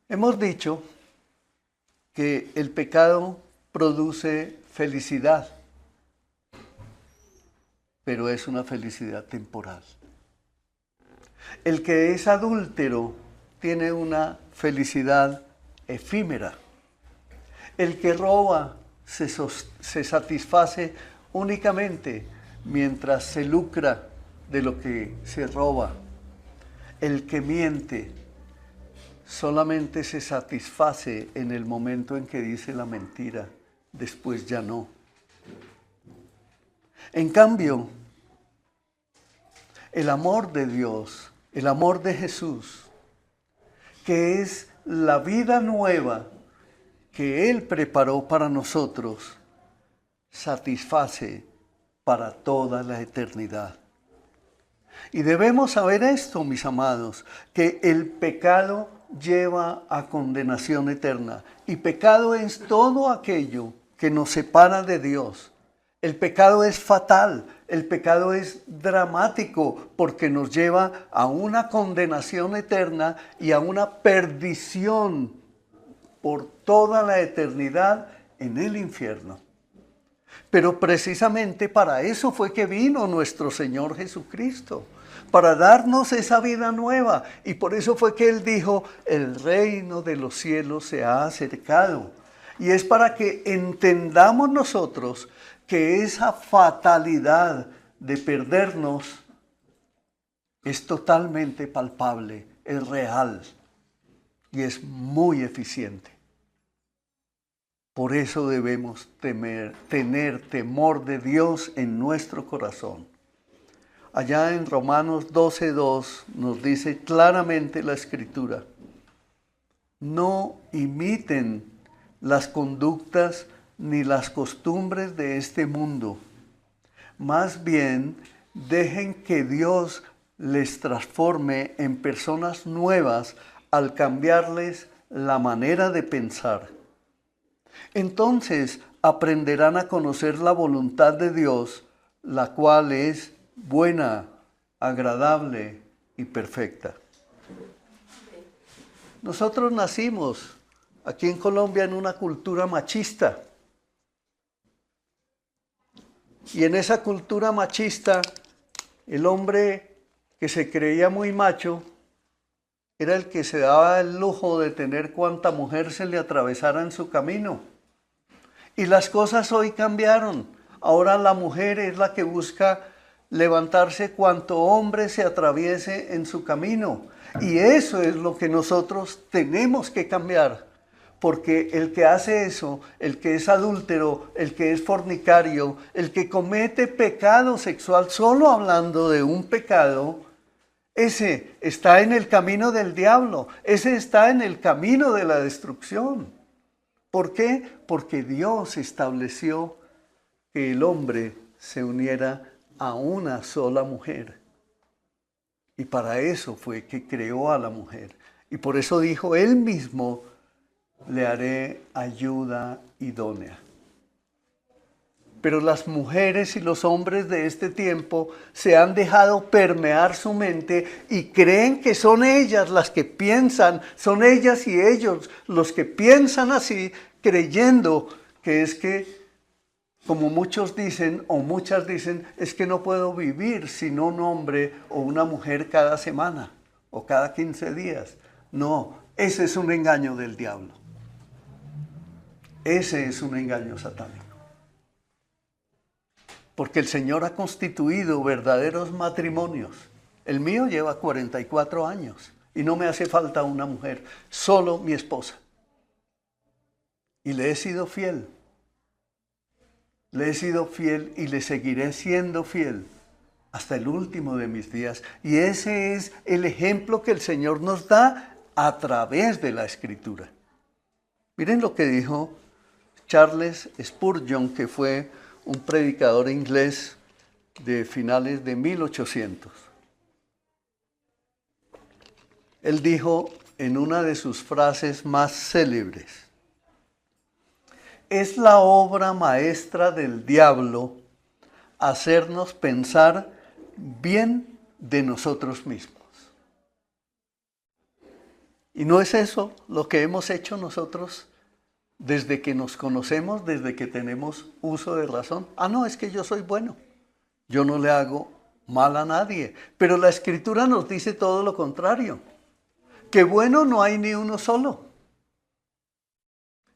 Hemos dicho que el pecado produce felicidad, pero es una felicidad temporal. El que es adúltero tiene una felicidad efímera. El que roba se satisface únicamente mientras se lucra de lo que se roba. El que miente solamente se satisface en el momento en que dice la mentira, después ya no. En cambio, el amor de Dios, el amor de Jesús, que es la vida nueva que Él preparó para nosotros, satisface para toda la eternidad. Y debemos saber esto, mis amados, que el pecado lleva a condenación eterna. Y pecado es todo aquello que nos separa de Dios. El pecado es fatal, el pecado es dramático porque nos lleva a una condenación eterna y a una perdición por toda la eternidad en el infierno. Pero precisamente para eso fue que vino nuestro Señor Jesucristo, para darnos esa vida nueva. Y por eso fue que Él dijo, el reino de los cielos se ha acercado. Y es para que entendamos nosotros que esa fatalidad de perdernos es totalmente palpable, es real y es muy eficiente. Por eso debemos tener temor de Dios en nuestro corazón. Allá en Romanos 12:2 nos dice claramente la Escritura: no imiten las conductas ni las costumbres de este mundo. Más bien, dejen que Dios les transforme en personas nuevas al cambiarles la manera de pensar. Entonces aprenderán a conocer la voluntad de Dios, la cual es buena, agradable y perfecta. Nosotros nacimos aquí en Colombia en una cultura machista. Y en esa cultura machista, el hombre que se creía muy macho era el que se daba el lujo de tener cuanta mujer se le atravesara en su camino. Y las cosas hoy cambiaron. Ahora la mujer es la que busca levantarse cuanto hombre se atraviese en su camino. Y eso es lo que nosotros tenemos que cambiar. Porque el que hace eso, el que es adúltero, el que es fornicario, el que comete pecado sexual, solo hablando de un pecado, ese está en el camino del diablo, ese está en el camino de la destrucción. ¿Por qué? Porque Dios estableció que el hombre se uniera a una sola mujer. Y para eso fue que creó a la mujer. Y por eso dijo él mismo, le haré ayuda idónea. Pero las mujeres y los hombres de este tiempo se han dejado permear su mente y creen que son ellas las que piensan, son ellas y ellos los que piensan así, creyendo que es que, como muchos dicen o muchas dicen, es que no puedo vivir sin un hombre o una mujer cada semana o cada 15 días. No, ese es un engaño del diablo. Ese es un engaño satánico. Porque el Señor ha constituido verdaderos matrimonios. El mío lleva 44 años y no me hace falta una mujer, solo mi esposa. Y le he sido fiel. Le he sido fiel y le seguiré siendo fiel hasta el último de mis días. Y ese es el ejemplo que el Señor nos da a través de la Escritura. Miren lo que dijo Charles Spurgeon, que fue un predicador inglés de finales de 1800. Él dijo en una de sus frases más célebres: es la obra maestra del diablo hacernos pensar bien de nosotros mismos. ¿Y no es eso lo que hemos hecho nosotros desde que nos conocemos, desde que tenemos uso de razón? Ah, no, es que yo soy bueno. Yo no le hago mal a nadie. Pero la Escritura nos dice todo lo contrario. Que bueno no hay ni uno solo.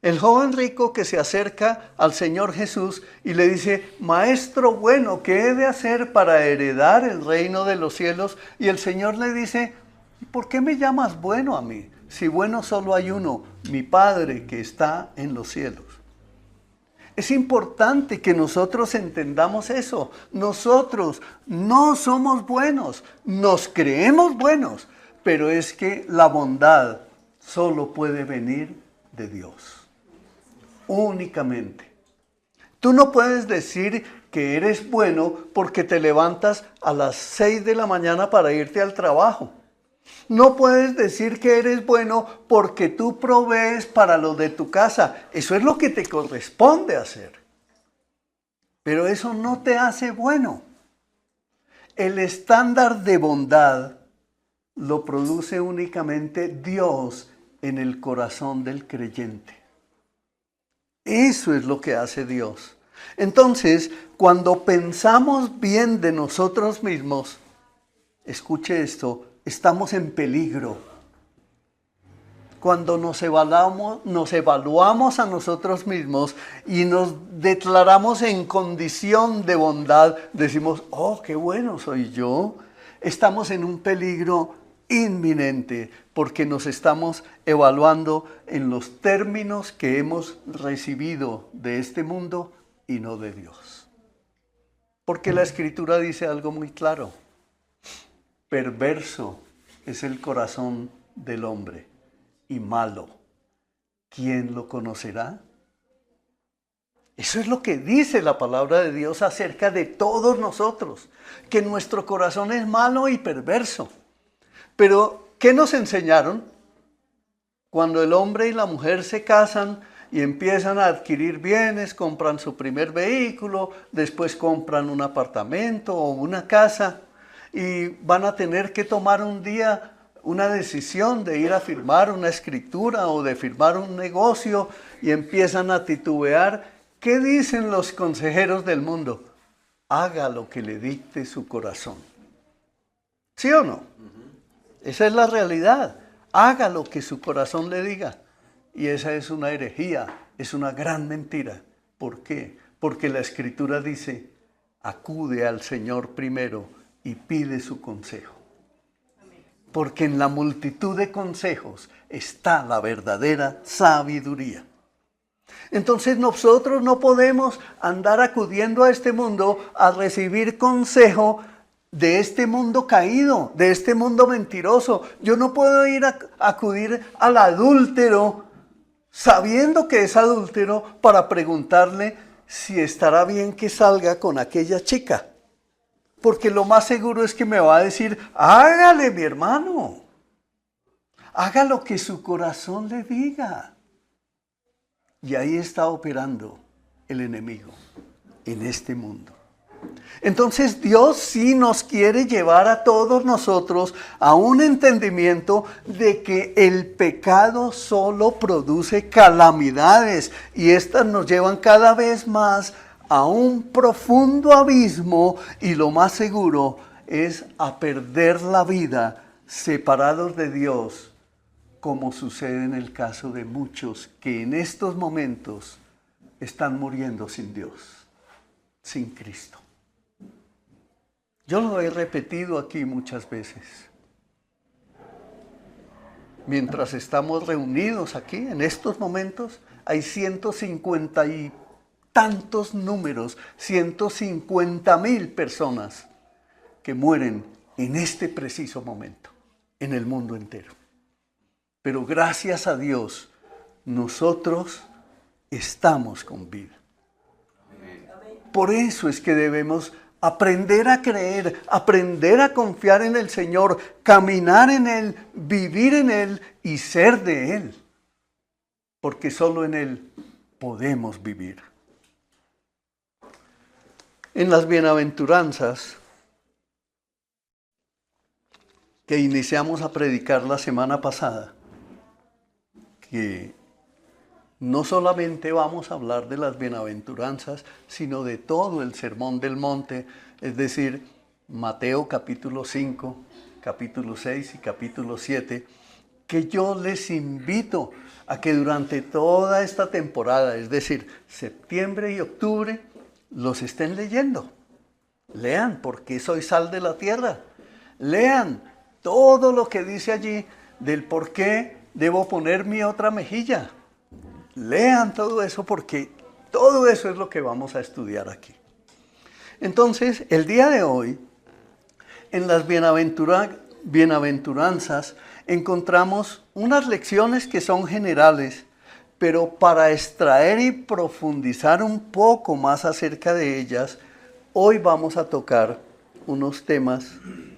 El joven rico que se acerca al Señor Jesús y le dice, Maestro bueno, ¿qué he de hacer para heredar el reino de los cielos? Y el Señor le dice, ¿por qué me llamas bueno a mí? Si bueno solo hay uno, mi Padre que está en los cielos. Es importante que nosotros entendamos eso. Nosotros no somos buenos, nos creemos buenos, pero es que la bondad solo puede venir de Dios. Únicamente. Tú no puedes decir que eres bueno porque te levantas a las 6 de la mañana para irte al trabajo. No puedes decir que eres bueno porque tú provees para lo de tu casa. Eso es lo que te corresponde hacer. Pero eso no te hace bueno. El estándar de bondad lo produce únicamente Dios en el corazón del creyente. Eso es lo que hace Dios. Entonces, cuando pensamos bien de nosotros mismos, escuche esto, estamos en peligro. Cuando nos evaluamos a nosotros mismos y nos declaramos en condición de bondad, decimos, oh, qué bueno soy yo. Estamos en un peligro inminente porque nos estamos evaluando en los términos que hemos recibido de este mundo y no de Dios. Porque la Escritura dice algo muy claro. Perverso es el corazón del hombre y malo. ¿Quién lo conocerá? Eso es lo que dice la palabra de Dios acerca de todos nosotros, que nuestro corazón es malo y perverso. Pero, ¿qué nos enseñaron? Cuando el hombre y la mujer se casan y empiezan a adquirir bienes, compran su primer vehículo, después compran un apartamento o una casa y van a tener que tomar un día una decisión de ir a firmar una escritura o de firmar un negocio y empiezan a titubear. ¿Qué dicen los consejeros del mundo? Haga lo que le dicte su corazón. ¿Sí o no? Esa es la realidad. Haga lo que su corazón le diga. Y esa es una herejía, es una gran mentira. ¿Por qué? Porque la Escritura dice, acude al Señor primero y pide su consejo. Porque en la multitud de consejos está la verdadera sabiduría. Entonces nosotros no podemos andar acudiendo a este mundo a recibir consejo de este mundo caído, de este mundo mentiroso. Yo no puedo ir a acudir al adúltero sabiendo que es adúltero para preguntarle si estará bien que salga con aquella chica. Porque lo más seguro es que me va a decir, hágale mi hermano, haga lo que su corazón le diga. Y ahí está operando el enemigo en este mundo. Entonces Dios sí nos quiere llevar a todos nosotros a un entendimiento de que el pecado solo produce calamidades y estas nos llevan cada vez más a un profundo abismo y lo más seguro es a perder la vida separados de Dios, como sucede en el caso de muchos que en estos momentos están muriendo sin Dios, sin Cristo. Yo lo he repetido aquí muchas veces. Mientras estamos reunidos aquí, en estos momentos, hay 150 y tantos números, 150,000 personas que mueren en este preciso momento, en el mundo entero. Pero gracias a Dios, nosotros estamos con vida. Por eso es que debemos aprender a creer, aprender a confiar en el Señor, caminar en Él, vivir en Él y ser de Él. Porque solo en Él podemos vivir. En las bienaventuranzas que iniciamos a predicar la semana pasada, que no solamente vamos a hablar de las bienaventuranzas, sino de todo el Sermón del Monte, es decir, Mateo capítulo 5, capítulo 6 y capítulo 7, que yo les invito a que durante toda esta temporada, es decir, septiembre y octubre, los estén leyendo. Lean, porque soy sal de la tierra. Lean todo lo que dice allí del por qué debo poner mi otra mejilla. Lean todo eso porque todo eso es lo que vamos a estudiar aquí. Entonces, el día de hoy, en las bienaventuranzas, encontramos unas lecciones que son generales, pero para extraer y profundizar un poco más acerca de ellas, hoy vamos a tocar unos temas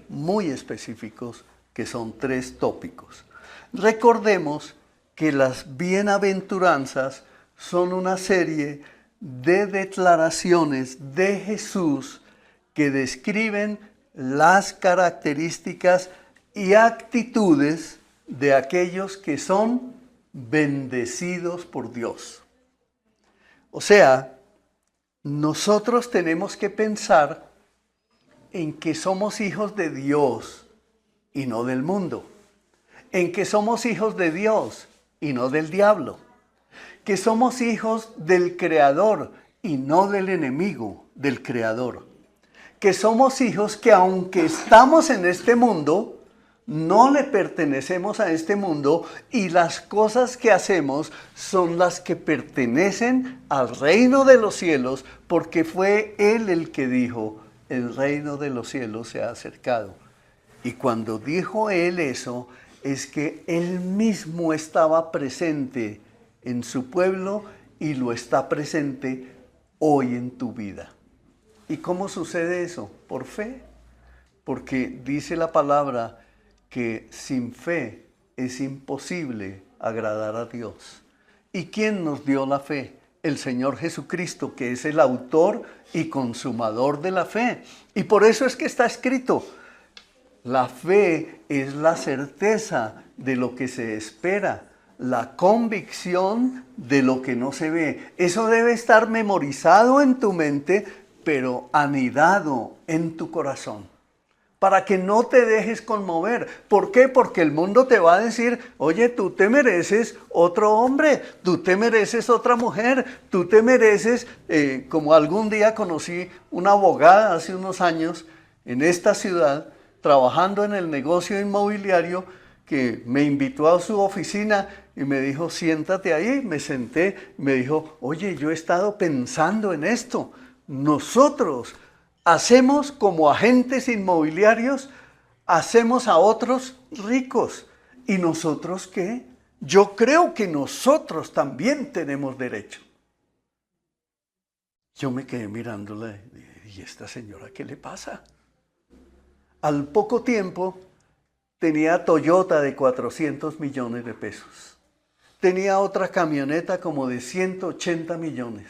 muy específicos que son 3 tópicos. Recordemos que las bienaventuranzas son una serie de declaraciones de Jesús que describen las características y actitudes de aquellos que son bendecidos por Dios. O sea, nosotros tenemos que pensar en que somos hijos de Dios y no del mundo, en que somos hijos de Dios y no del diablo, que somos hijos del Creador y no del enemigo del Creador, que somos hijos que aunque estamos en este mundo, no le pertenecemos a este mundo y las cosas que hacemos son las que pertenecen al reino de los cielos, porque fue Él el que dijo, el reino de los cielos se ha acercado. Y cuando dijo Él eso, es que Él mismo estaba presente en su pueblo y lo está presente hoy en tu vida. ¿Y cómo sucede eso? Por fe. Porque dice la palabra que sin fe es imposible agradar a Dios. ¿Y quién nos dio la fe? El Señor Jesucristo, que es el autor y consumador de la fe. Y por eso es que está escrito, la fe es la certeza de lo que se espera, la convicción de lo que no se ve. Eso debe estar memorizado en tu mente, pero anidado en tu corazón, para que no te dejes conmover. ¿Por qué? Porque el mundo te va a decir, oye, tú te mereces otro hombre, tú te mereces otra mujer, tú te mereces, como algún día conocí una abogada hace unos años en esta ciudad, trabajando en el negocio inmobiliario, que me invitó a su oficina y me dijo, siéntate ahí. Me senté, me dijo, oye, yo he estado pensando en esto. Nosotros hacemos como agentes inmobiliarios, hacemos a otros ricos. ¿Y nosotros qué? Yo creo que nosotros también tenemos derecho. Yo me quedé mirándola y dije, ¿y esta señora qué le pasa? Al poco tiempo tenía Toyota de 400 millones de pesos. Tenía otra camioneta como de 180 millones.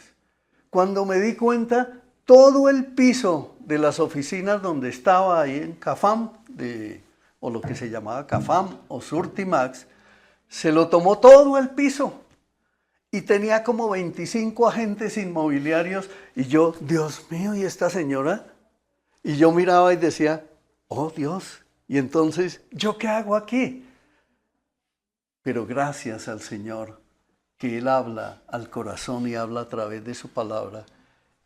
Cuando me di cuenta, todo el piso de las oficinas donde estaba ahí en Cafam, o lo que se llamaba Cafam o Surtimax, se lo tomó todo el piso. Y tenía como 25 agentes inmobiliarios. Y yo, Dios mío, ¿y esta señora? Y yo miraba y decía, oh Dios, y entonces, ¿yo qué hago aquí? Pero gracias al Señor, que Él habla al corazón y habla a través de su palabra.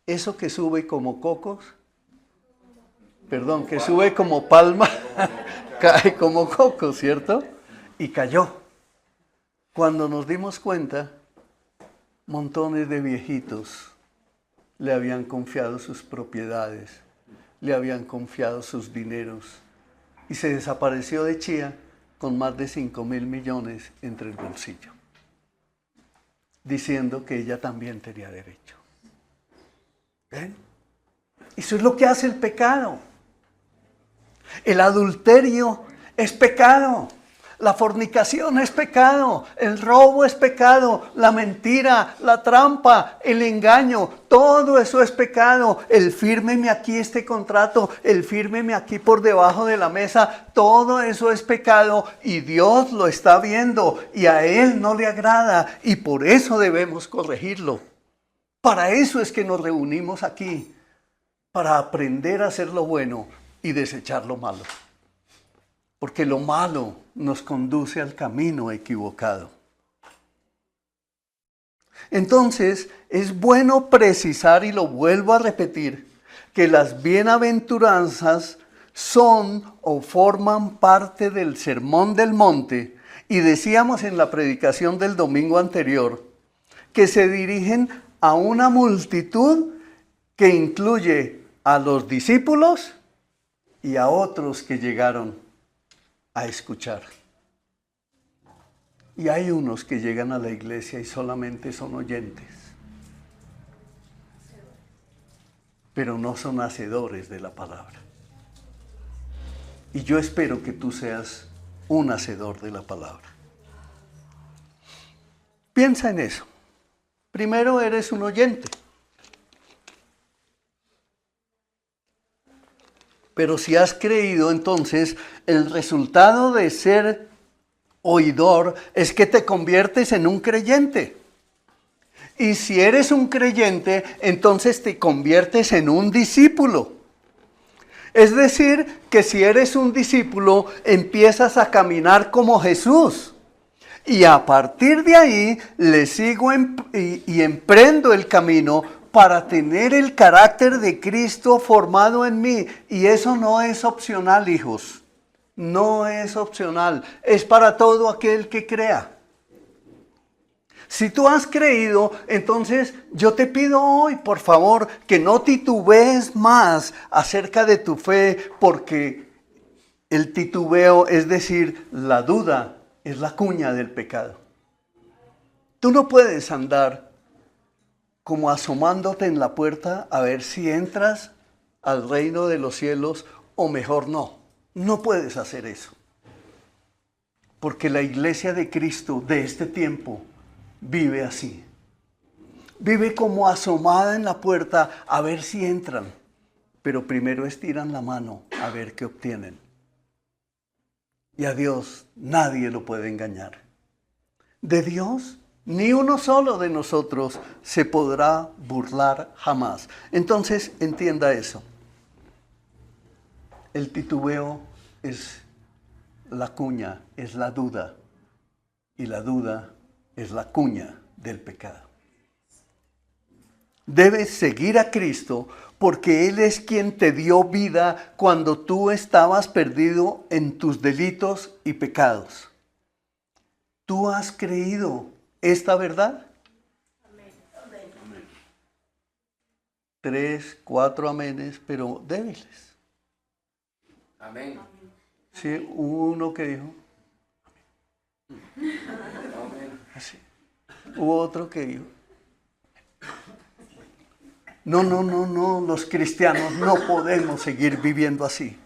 Eso que sube como cocos, que sube como palma, cae como coco, ¿cierto? Y cayó. Cuando nos dimos cuenta, montones de viejitos le habían confiado sus propiedades, le habían confiado sus dineros, y se desapareció de Chía con más de 5.000 millones entre el bolsillo, diciendo que ella también tenía derecho. ¿Ven? Eso es lo que hace el pecado. El adulterio es pecado. La fornicación es pecado, el robo es pecado, la mentira, la trampa, el engaño, todo eso es pecado. El fírmeme aquí este contrato, el fírmeme aquí por debajo de la mesa, todo eso es pecado y Dios lo está viendo y a Él no le agrada y por eso debemos corregirlo. Para eso es que nos reunimos aquí, para aprender a hacer lo bueno y desechar lo malo. Porque lo malo nos conduce al camino equivocado. Entonces, es bueno precisar, y lo vuelvo a repetir, que las bienaventuranzas son o forman parte del Sermón del Monte, y decíamos en la predicación del domingo anterior, que se dirigen a una multitud que incluye a los discípulos y a otros que llegaron a escuchar. Y hay unos que llegan a la iglesia y solamente son oyentes, pero no son hacedores de la palabra. Y yo espero que tú seas un hacedor de la palabra. Piensa en eso. Primero eres un oyente. Pero si has creído, entonces el resultado de ser oidor es que te conviertes en un creyente. Y si eres un creyente, entonces te conviertes en un discípulo. Es decir, que si eres un discípulo, empiezas a caminar como Jesús. Y a partir de ahí, le sigo y emprendo el camino para tener el carácter de Cristo formado en mí. Y eso no es opcional, hijos. No es opcional. Es para todo aquel que crea. Si tú has creído, entonces yo te pido hoy, por favor, que no titubees más acerca de tu fe, porque el titubeo, es decir, la duda, es la cuña del pecado. Tú no puedes andar como asomándote en la puerta a ver si entras al reino de los cielos o mejor no. No puedes hacer eso. Porque la iglesia de Cristo de este tiempo vive así. Vive como asomada en la puerta a ver si entran. Pero primero estiran la mano a ver qué obtienen. Y a Dios nadie lo puede engañar. De Dios, ni uno solo de nosotros se podrá burlar jamás. Entonces, entienda eso. El titubeo es la cuña, es la duda. Y la duda es la cuña del pecado. Debes seguir a Cristo porque Él es quien te dio vida cuando tú estabas perdido en tus delitos y pecados. ¿Tú has creído esta verdad? Amén. 3, 4 amenes, pero débiles. Amén. Sí, hubo uno que dijo. Amén. Así. Hubo otro que dijo. No, los cristianos no podemos seguir viviendo así.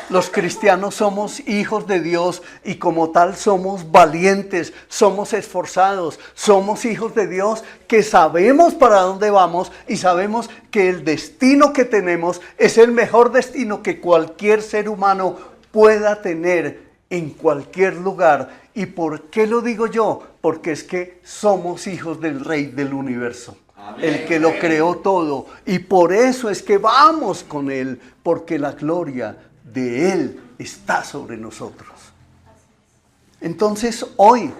Los cristianos somos hijos de Dios y como tal somos valientes, somos esforzados, somos hijos de Dios que sabemos para dónde vamos y sabemos que el destino que tenemos es el mejor destino que cualquier ser humano pueda tener en cualquier lugar. ¿Y por qué lo digo yo? Porque es que somos hijos del Rey del universo. Amén. El que lo creó todo. Y por eso es que vamos con Él, porque la gloria de Él está sobre nosotros. Entonces hoy,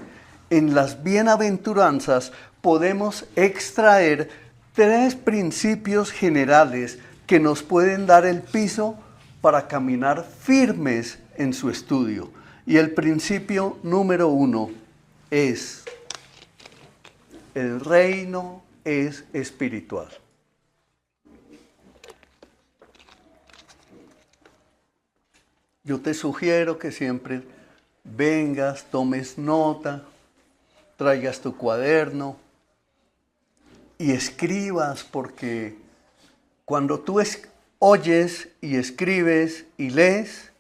en las bienaventuranzas, podemos extraer 3 principios generales que nos pueden dar el piso para caminar firmes en su estudio. Y el principio número 1 es: el reino es espiritual. Yo te sugiero que siempre vengas, tomes nota, traigas tu cuaderno y escribas, porque cuando tú oyes y escribes y lees,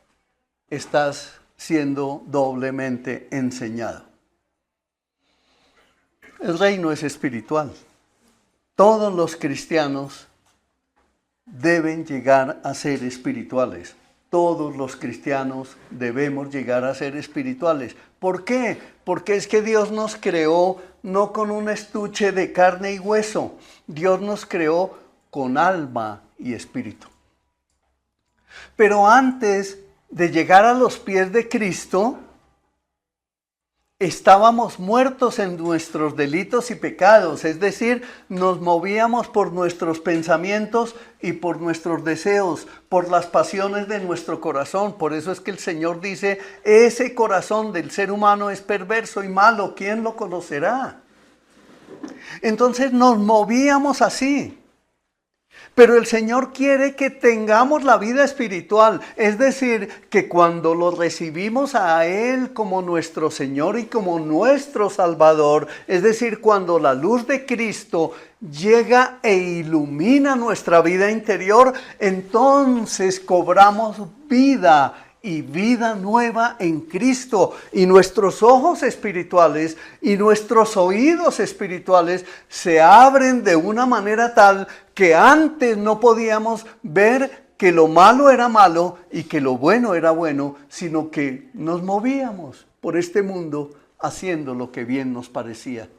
estás siendo doblemente enseñado. El reino es espiritual. Todos los cristianos deben llegar a ser espirituales. Todos los cristianos debemos llegar a ser espirituales. ¿Por qué? Porque es que Dios nos creó no con un estuche de carne y hueso. Dios nos creó con alma y espíritu. Pero antes de llegar a los pies de Cristo, estábamos muertos en nuestros delitos y pecados, es decir, nos movíamos por nuestros pensamientos y por nuestros deseos, por las pasiones de nuestro corazón. Por eso es que el Señor dice, ese corazón del ser humano es perverso y malo, ¿quién lo conocerá? Entonces nos movíamos así. Pero el Señor quiere que tengamos la vida espiritual, es decir, que cuando lo recibimos a Él como nuestro Señor y como nuestro Salvador, es decir, cuando la luz de Cristo llega e ilumina nuestra vida interior, entonces cobramos vida y vida nueva en Cristo. Y nuestros ojos espirituales y nuestros oídos espirituales se abren de una manera tal que antes no podíamos ver que lo malo era malo y que lo bueno era bueno, sino que nos movíamos por este mundo haciendo lo que bien nos parecía.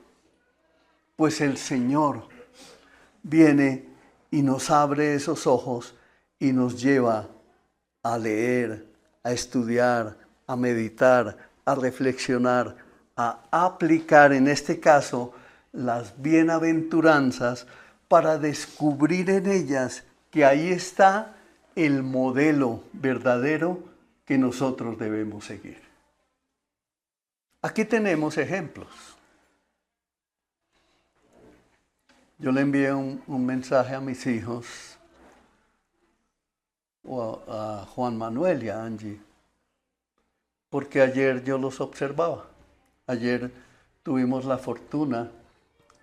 Pues el Señor viene y nos abre esos ojos y nos lleva a leer, a estudiar, a meditar, a reflexionar, a aplicar en este caso las bienaventuranzas para descubrir en ellas que ahí está el modelo verdadero que nosotros debemos seguir. Aquí tenemos ejemplos. Yo le envié un mensaje a mis hijos, o a Juan Manuel y a Angie, porque ayer yo los observaba. Ayer tuvimos la fortuna,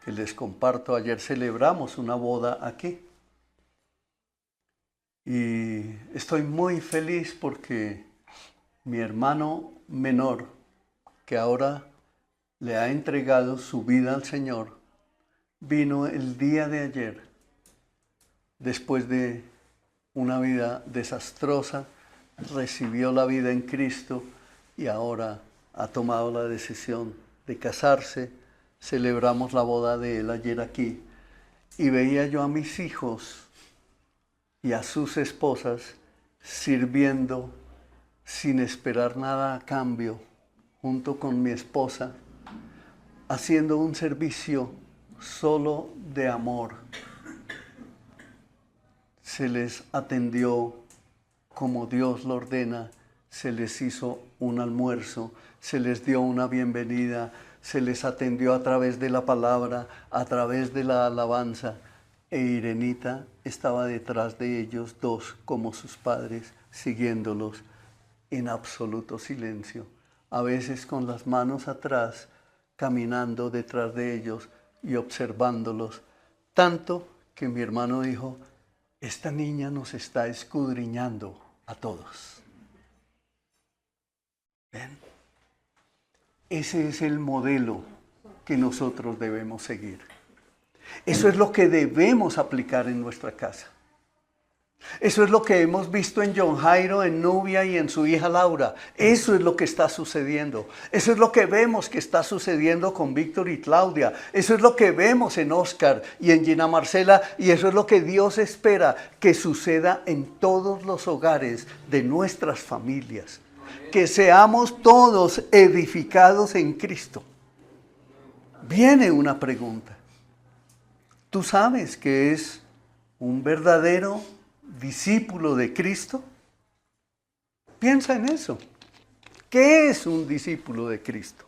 que les comparto, ayer celebramos una boda aquí. Y estoy muy feliz porque mi hermano menor, que ahora le ha entregado su vida al Señor, vino el día de ayer, después de una vida desastrosa, recibió la vida en Cristo y ahora ha tomado la decisión de casarse. Celebramos la boda de él ayer aquí y veía yo a mis hijos y a sus esposas sirviendo sin esperar nada a cambio, junto con mi esposa, haciendo un servicio solo de amor. Se les atendió como Dios lo ordena, se les hizo un almuerzo, se les dio una bienvenida, se les atendió a través de la palabra, a través de la alabanza. E Irenita estaba detrás de ellos dos como sus padres, siguiéndolos en absoluto silencio, a veces con las manos atrás, caminando detrás de ellos y observándolos, tanto que mi hermano dijo, esta niña nos está escudriñando a todos. ¿Ven? Ese es el modelo que nosotros debemos seguir. Eso es lo que debemos aplicar en nuestra casa. Eso es lo que hemos visto en John Jairo, en Nubia y en su hija Laura. Eso es lo que está sucediendo. Eso es lo que vemos que está sucediendo con Víctor y Claudia. Eso es lo que vemos en Oscar y en Gina Marcela. Y eso es lo que Dios espera que suceda en todos los hogares de nuestras familias. Que seamos todos edificados en Cristo. Viene una pregunta. ¿Tú sabes qué es un verdadero discípulo de Cristo? Piensa en eso. ¿Qué es un discípulo de Cristo?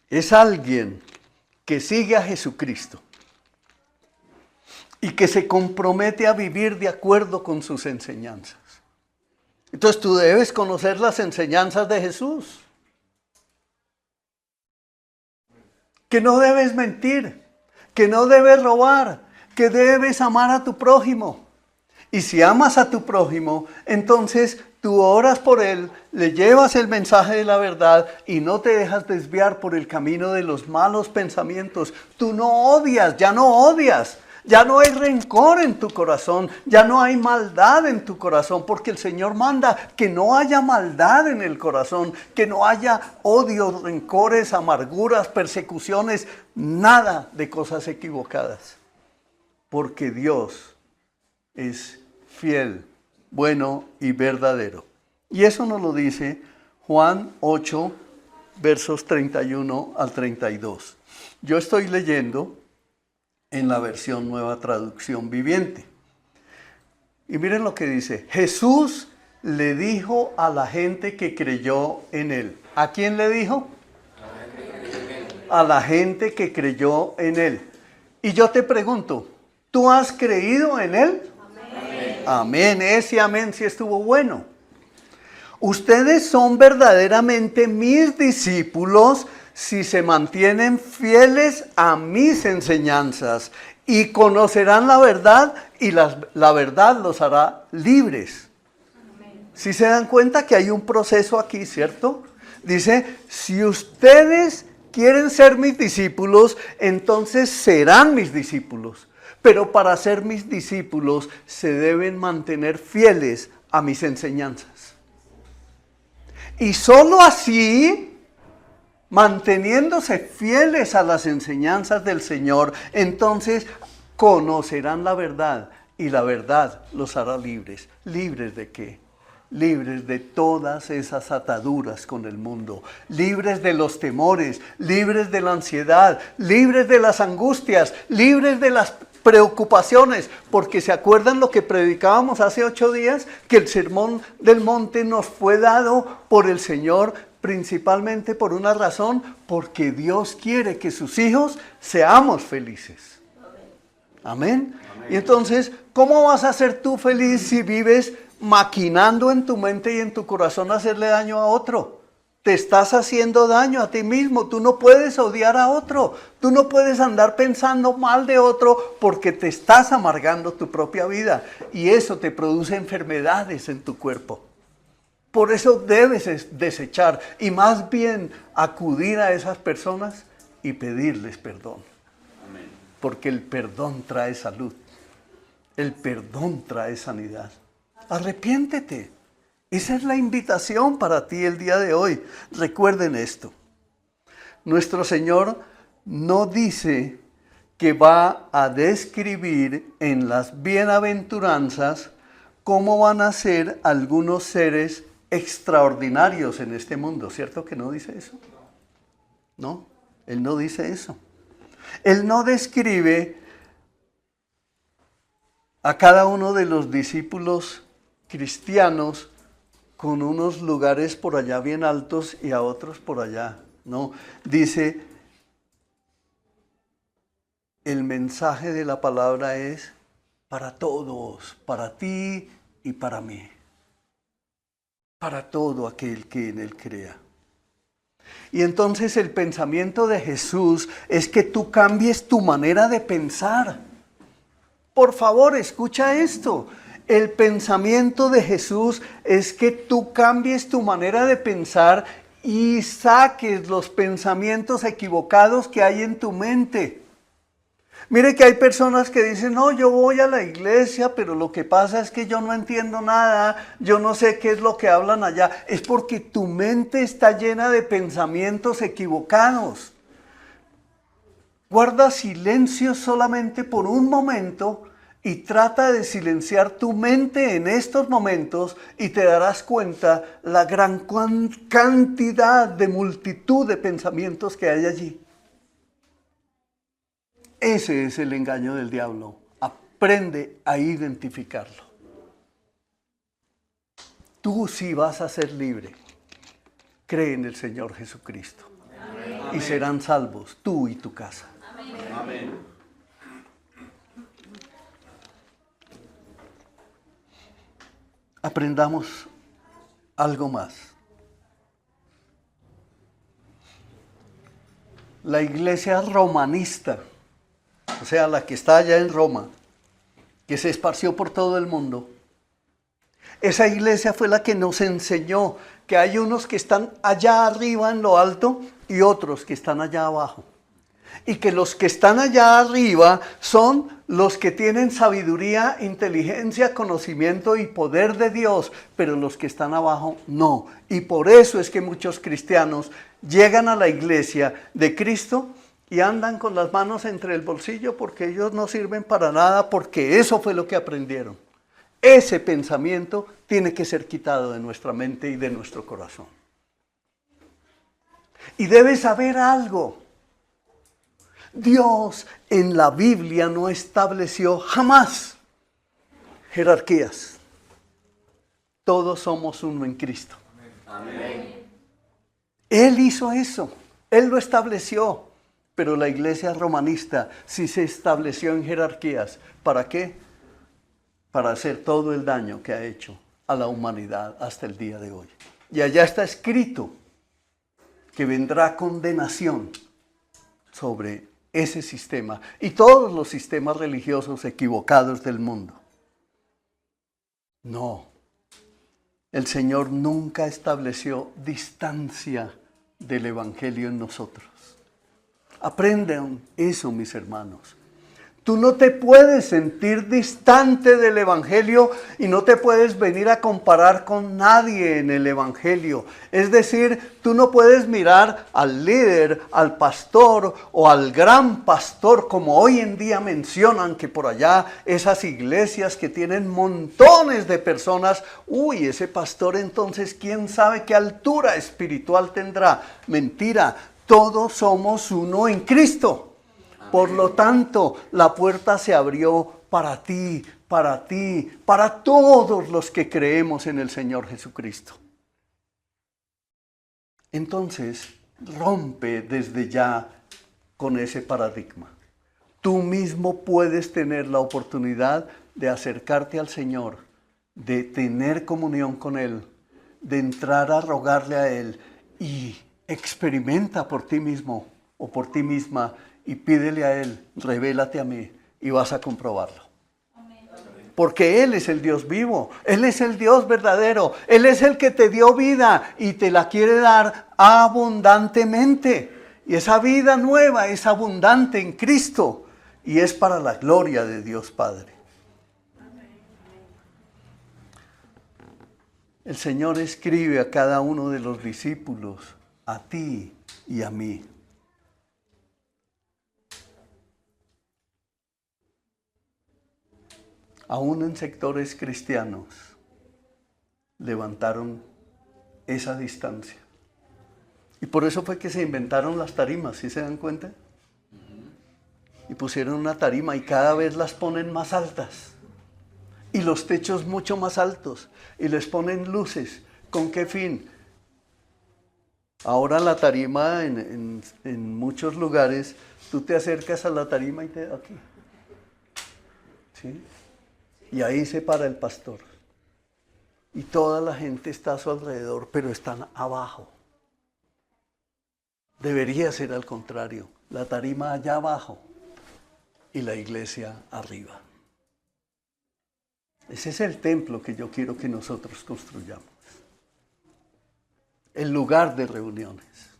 Es alguien que sigue a Jesucristo y que se compromete a vivir de acuerdo con sus enseñanzas. Entonces tú debes conocer las enseñanzas de Jesús. Que no debes mentir, que no debes robar, que debes amar a tu prójimo Y si amas a tu prójimo, entonces tú oras por él, le llevas el mensaje de la verdad y no te dejas desviar por el camino de los malos pensamientos. Tú no odias, ya no odias. Ya no hay rencor en tu corazón, ya no hay maldad en tu corazón, porque el Señor manda que no haya maldad en el corazón, que no haya odios, rencores, amarguras, persecuciones, nada de cosas equivocadas. Porque Dios es fiel, bueno y verdadero. Y eso nos lo dice Juan 8, versos 31 al 32. Yo estoy leyendo en la versión Nueva Traducción Viviente. Y miren lo que dice. Jesús le dijo a la gente que creyó en él. ¿A quién le dijo? A la gente que creyó en él. Y yo te pregunto, ¿tú has creído en él? Amén. Amén. Ese amén sí estuvo bueno. Ustedes son verdaderamente mis discípulos si se mantienen fieles a mis enseñanzas y conocerán la verdad y la verdad los hará libres. ¿Sí se dan cuenta que hay un proceso aquí, cierto? Dice, si ustedes quieren ser mis discípulos, entonces serán mis discípulos. Pero para ser mis discípulos se deben mantener fieles a mis enseñanzas. Y solo así, manteniéndose fieles a las enseñanzas del Señor, entonces conocerán la verdad y la verdad los hará libres. ¿Libres de qué? Libres de todas esas ataduras con el mundo, libres de los temores, libres de la ansiedad, libres de las angustias, libres de las preocupaciones, porque ¿se acuerdan lo que predicábamos hace 8 días? Que el sermón del monte nos fue dado por el Señor principalmente por una razón, porque Dios quiere que sus hijos seamos felices. Amén. Y entonces, ¿cómo vas a ser tú feliz si vives maquinando en tu mente y en tu corazón hacerle daño a otro? Te estás haciendo daño a ti mismo. Tú no puedes odiar a otro. Tú no puedes andar pensando mal de otro porque te estás amargando tu propia vida. Y eso te produce enfermedades en tu cuerpo. Por eso debes desechar y más bien acudir a esas personas y pedirles perdón. Amén. Porque el perdón trae salud. El perdón trae sanidad. Arrepiéntete. Esa es la invitación para ti el día de hoy. Recuerden esto. Nuestro Señor no dice que va a describir en las bienaventuranzas cómo van a ser algunos seres extraordinarios en este mundo. ¿Cierto que no dice eso? No, Él no dice eso. Él no describe a cada uno de los discípulos cristianos con unos lugares por allá bien altos y a otros por allá. No, dice, el mensaje de la palabra es para todos, para ti y para mí. Para todo aquel que en él crea. Y entonces el pensamiento de Jesús es que tú cambies tu manera de pensar. Por favor, escucha esto. El pensamiento de Jesús es que tú cambies tu manera de pensar y saques los pensamientos equivocados que hay en tu mente. Mire que hay personas que dicen, no, yo voy a la iglesia, pero lo que pasa es que yo no entiendo nada, yo no sé qué es lo que hablan allá. Es porque tu mente está llena de pensamientos equivocados. Guarda silencio solamente por un momento y trata de silenciar tu mente en estos momentos y te darás cuenta la gran cantidad de multitud de pensamientos que hay allí. Ese es el engaño del diablo. Aprende a identificarlo. Tú sí vas a ser libre. Cree en el Señor Jesucristo. Amén. Y serán salvos tú y tu casa. Amén. Amén. Aprendamos algo más. La iglesia romanista, o sea, la que está allá en Roma, que se esparció por todo el mundo. Esa iglesia fue la que nos enseñó que hay unos que están allá arriba en lo alto y otros que están allá abajo. Y que los que están allá arriba son los que tienen sabiduría, inteligencia, conocimiento y poder de Dios, pero los que están abajo no. Y por eso es que muchos cristianos llegan a la iglesia de Cristo y andan con las manos entre el bolsillo porque ellos no sirven para nada, porque eso fue lo que aprendieron. Ese pensamiento tiene que ser quitado de nuestra mente y de nuestro corazón. Y debes saber algo. Dios en la Biblia no estableció jamás jerarquías. Todos somos uno en Cristo. Amén. Él hizo eso, Él lo estableció, pero la iglesia romanista sí se estableció en jerarquías. ¿Para qué? Para hacer todo el daño que ha hecho a la humanidad hasta el día de hoy. Y allá está escrito que vendrá condenación sobre ese sistema y todos los sistemas religiosos equivocados del mundo. No, el Señor nunca estableció distancia del Evangelio en nosotros. Aprendan eso, mis hermanos. Tú no te puedes sentir distante del Evangelio y no te puedes venir a comparar con nadie en el Evangelio. Es decir, tú no puedes mirar al líder, al pastor o al gran pastor, como hoy en día mencionan que por allá esas iglesias que tienen montones de personas. Uy, ese pastor entonces, ¿quién sabe qué altura espiritual tendrá? Mentira, todos somos uno en Cristo. Por lo tanto, la puerta se abrió para ti, para todos los que creemos en el Señor Jesucristo. Entonces, rompe desde ya con ese paradigma. Tú mismo puedes tener la oportunidad de acercarte al Señor, de tener comunión con Él, de entrar a rogarle a Él y experimenta por ti mismo o por ti misma y pídele a Él, revélate a mí y vas a comprobarlo. Porque Él es el Dios vivo, Él es el Dios verdadero, Él es el que te dio vida y te la quiere dar abundantemente. Y esa vida nueva es abundante en Cristo y es para la gloria de Dios Padre. El Señor escribe a cada uno de los discípulos, a ti y a mí. Aún en sectores cristianos levantaron esa distancia. Y por eso fue que se inventaron las tarimas, ¿sí se dan cuenta? Y pusieron una tarima y cada vez las ponen más altas. Y los techos mucho más altos. Y les ponen luces. ¿Con qué fin? Ahora la tarima en muchos lugares, tú te acercas a la tarima y te da aquí. ¿Sí? Y ahí se para el pastor. Y toda la gente está a su alrededor, pero están abajo. Debería ser al contrario. La tarima allá abajo y la iglesia arriba. Ese es el templo que yo quiero que nosotros construyamos. El lugar de reuniones,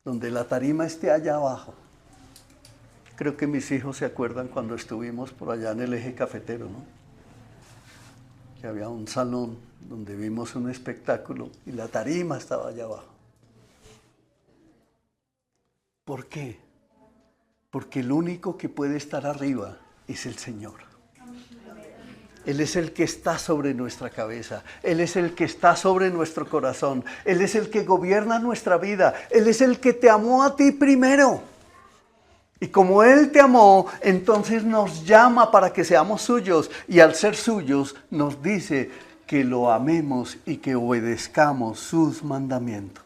donde la tarima esté allá abajo. Creo que mis hijos se acuerdan cuando estuvimos por allá en el eje cafetero, ¿no? Que había un salón donde vimos un espectáculo y la tarima estaba allá abajo. ¿Por qué? Porque el único que puede estar arriba es el Señor. Él es el que está sobre nuestra cabeza. Él es el que está sobre nuestro corazón. Él es el que gobierna nuestra vida. Él es el que te amó a ti primero. Y como Él te amó, entonces nos llama para que seamos suyos. Y al ser suyos, nos dice que lo amemos y que obedezcamos sus mandamientos.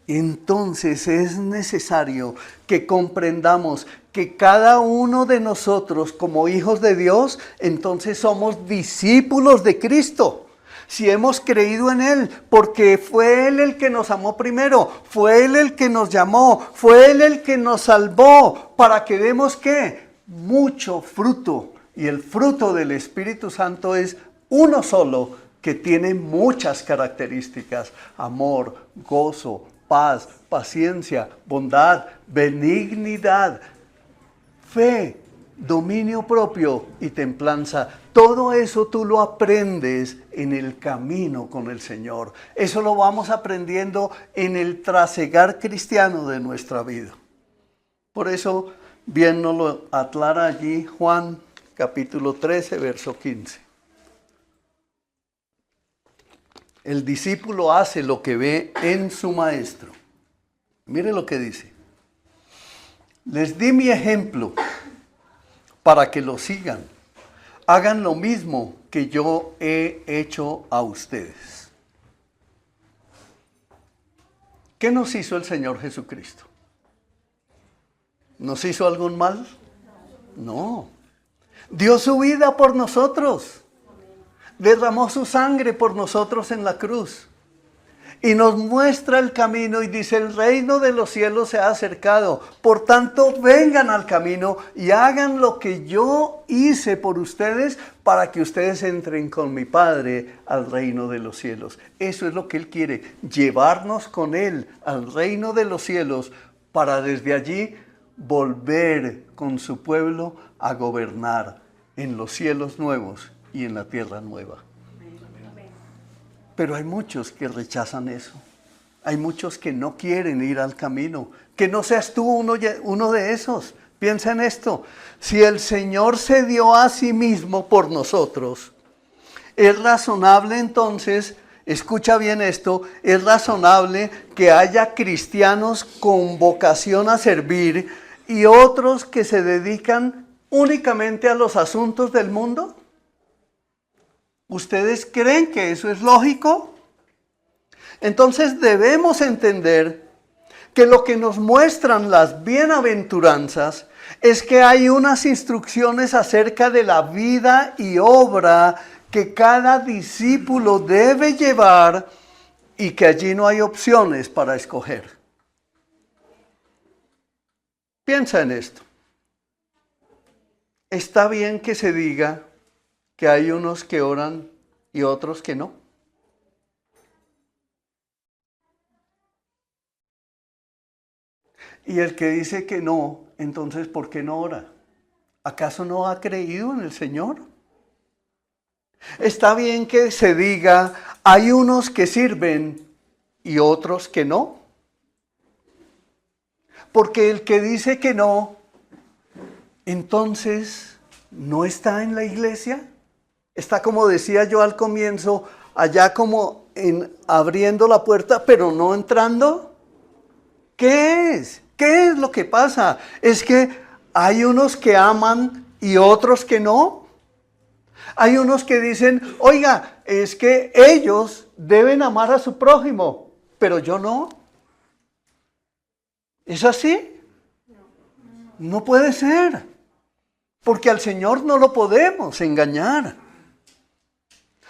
Entonces es necesario que comprendamos que cada uno de nosotros como hijos de Dios, entonces somos discípulos de Cristo. Si hemos creído en Él, porque fue Él el que nos amó primero, fue Él el que nos llamó, fue Él el que nos salvó, para que demos ¿qué? mucho fruto. Y el fruto del Espíritu Santo es uno solo, que tiene muchas características: amor, gozo, paz, paciencia, bondad, benignidad, fe, dominio propio y templanza. Todo eso tú lo aprendes en el camino con el Señor. Eso lo vamos aprendiendo en el trasegar cristiano de nuestra vida. Por eso bien nos lo aclara allí Juan capítulo 13, verso 15. El discípulo hace lo que ve en su maestro. Mire lo que dice: les di mi ejemplo para que lo sigan. Hagan lo mismo que yo he hecho a ustedes. ¿Qué nos hizo el Señor Jesucristo? ¿Nos hizo algún mal? No. Dio su vida por nosotros. Derramó su sangre por nosotros en la cruz. Y nos muestra el camino y dice: el reino de los cielos se ha acercado. Por tanto, vengan al camino y hagan lo que yo hice por ustedes, para que ustedes entren con mi Padre al reino de los cielos. Eso es lo que Él quiere, llevarnos con Él al reino de los cielos, para desde allí volver con su pueblo a gobernar en los cielos nuevos y en la tierra nueva. Pero hay muchos que rechazan eso. Hay muchos que no quieren ir al camino. Que no seas tú uno de esos. Piensa en esto: si el Señor se dio a sí mismo por nosotros, es razonable entonces, escucha bien esto, es razonable que haya cristianos con vocación a servir y otros que se dedican únicamente a los asuntos del mundo. ¿Ustedes creen que eso es lógico? Entonces debemos entender que lo que nos muestran las bienaventuranzas es que hay unas instrucciones acerca de la vida y obra que cada discípulo debe llevar, y que allí no hay opciones para escoger. Piensa en esto. Está bien que se diga que hay unos que oran y otros que no. Y el que dice que no, entonces ¿por qué no ora? ¿Acaso no ha creído en el Señor? Está bien que se diga, hay unos que sirven y otros que no. Porque el que dice que no, entonces no está en la iglesia. Está, como decía yo al comienzo, allá como abriendo la puerta, pero no entrando. ¿Qué es? ¿Qué es lo que pasa? Es que hay unos que aman y otros que no. Hay unos que dicen, oiga, es que ellos deben amar a su prójimo, pero yo no. ¿Es así? No puede ser, porque al Señor no lo podemos engañar.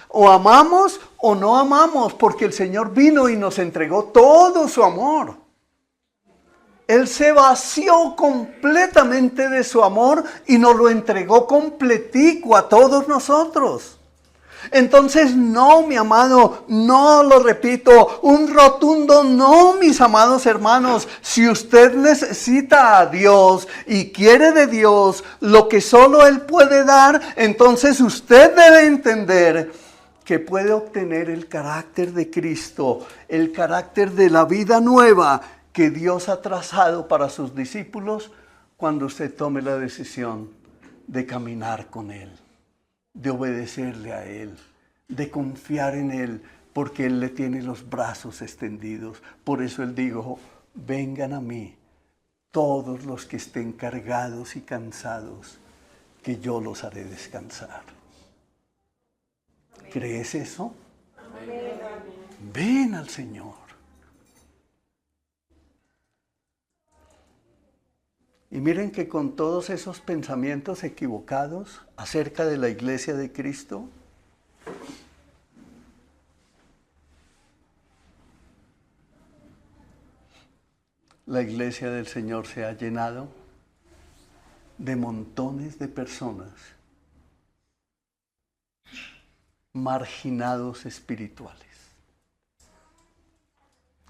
O amamos o no amamos, porque el Señor vino y nos entregó todo su amor. Él se vació completamente de su amor y nos lo entregó completico a todos nosotros. Entonces, no, mi amado, no, lo repito, un rotundo no, mis amados hermanos. Si usted necesita a Dios y quiere de Dios lo que solo Él puede dar, entonces usted debe entender que puede obtener el carácter de Cristo, el carácter de la vida nueva que Dios ha trazado para sus discípulos, cuando usted tome la decisión de caminar con Él, de obedecerle a Él, de confiar en Él, porque Él le tiene los brazos extendidos. Por eso Él dijo, vengan a mí todos los que estén cargados y cansados, que yo los haré descansar. ¿Crees eso? Amén. Ven al Señor. Y miren que con todos esos pensamientos equivocados acerca de la iglesia de Cristo, la iglesia del Señor se ha llenado de montones de personas marginados espirituales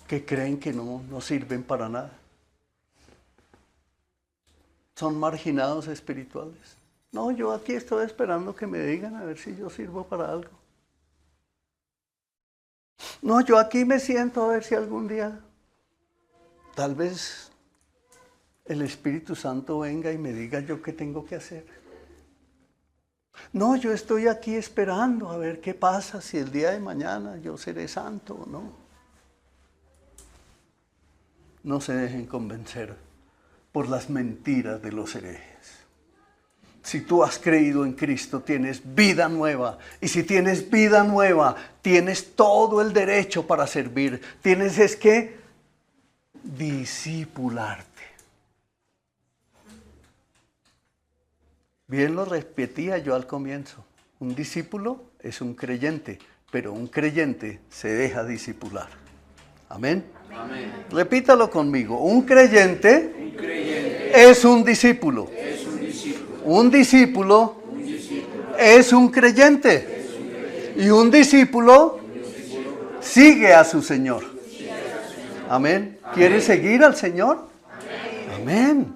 que creen que no sirven para nada. Son marginados espirituales. No, yo aquí estoy esperando que me digan a ver si yo sirvo para algo. No, yo aquí me siento a ver si algún día, tal vez el Espíritu Santo venga y me diga yo qué tengo que hacer. No, yo estoy aquí esperando a ver qué pasa, si el día de mañana yo seré santo o no. No se dejen convencer por las mentiras de los herejes. Si tú has creído en Cristo, tienes vida nueva. Y si tienes vida nueva, tienes todo el derecho para servir. Tienes es que discipularte. Bien lo repetía yo al comienzo. Un discípulo es un creyente, pero un creyente se deja discipular. Amén. Amén. Repítalo conmigo. Un creyente es un discípulo. Un discípulo es un creyente. Y un discípulo sigue a su Señor. Amén. ¿Quieres seguir al Señor? Amén.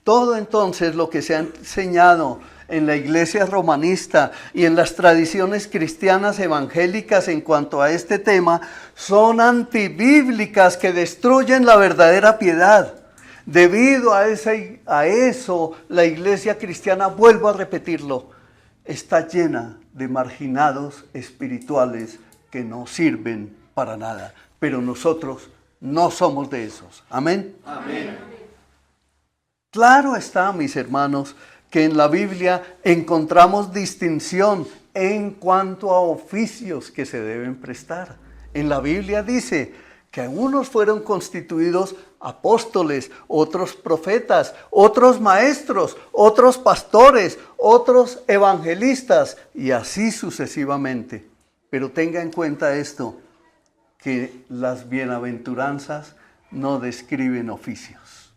Todo entonces lo que se ha enseñado en la iglesia romanista y en las tradiciones cristianas evangélicas en cuanto a este tema son antibíblicas que destruyen la verdadera piedad. Debido a eso, la iglesia cristiana, vuelvo a repetirlo, está llena de marginados espirituales que no sirven para nada. Pero nosotros no somos de esos. Amén. Amén. Claro está, mis hermanos, que en la Biblia encontramos distinción en cuanto a oficios que se deben prestar. En la Biblia dice que unos fueron constituidos apóstoles, otros profetas, otros maestros, otros pastores, otros evangelistas y así sucesivamente. Pero tenga en cuenta esto, que las bienaventuranzas no describen oficios.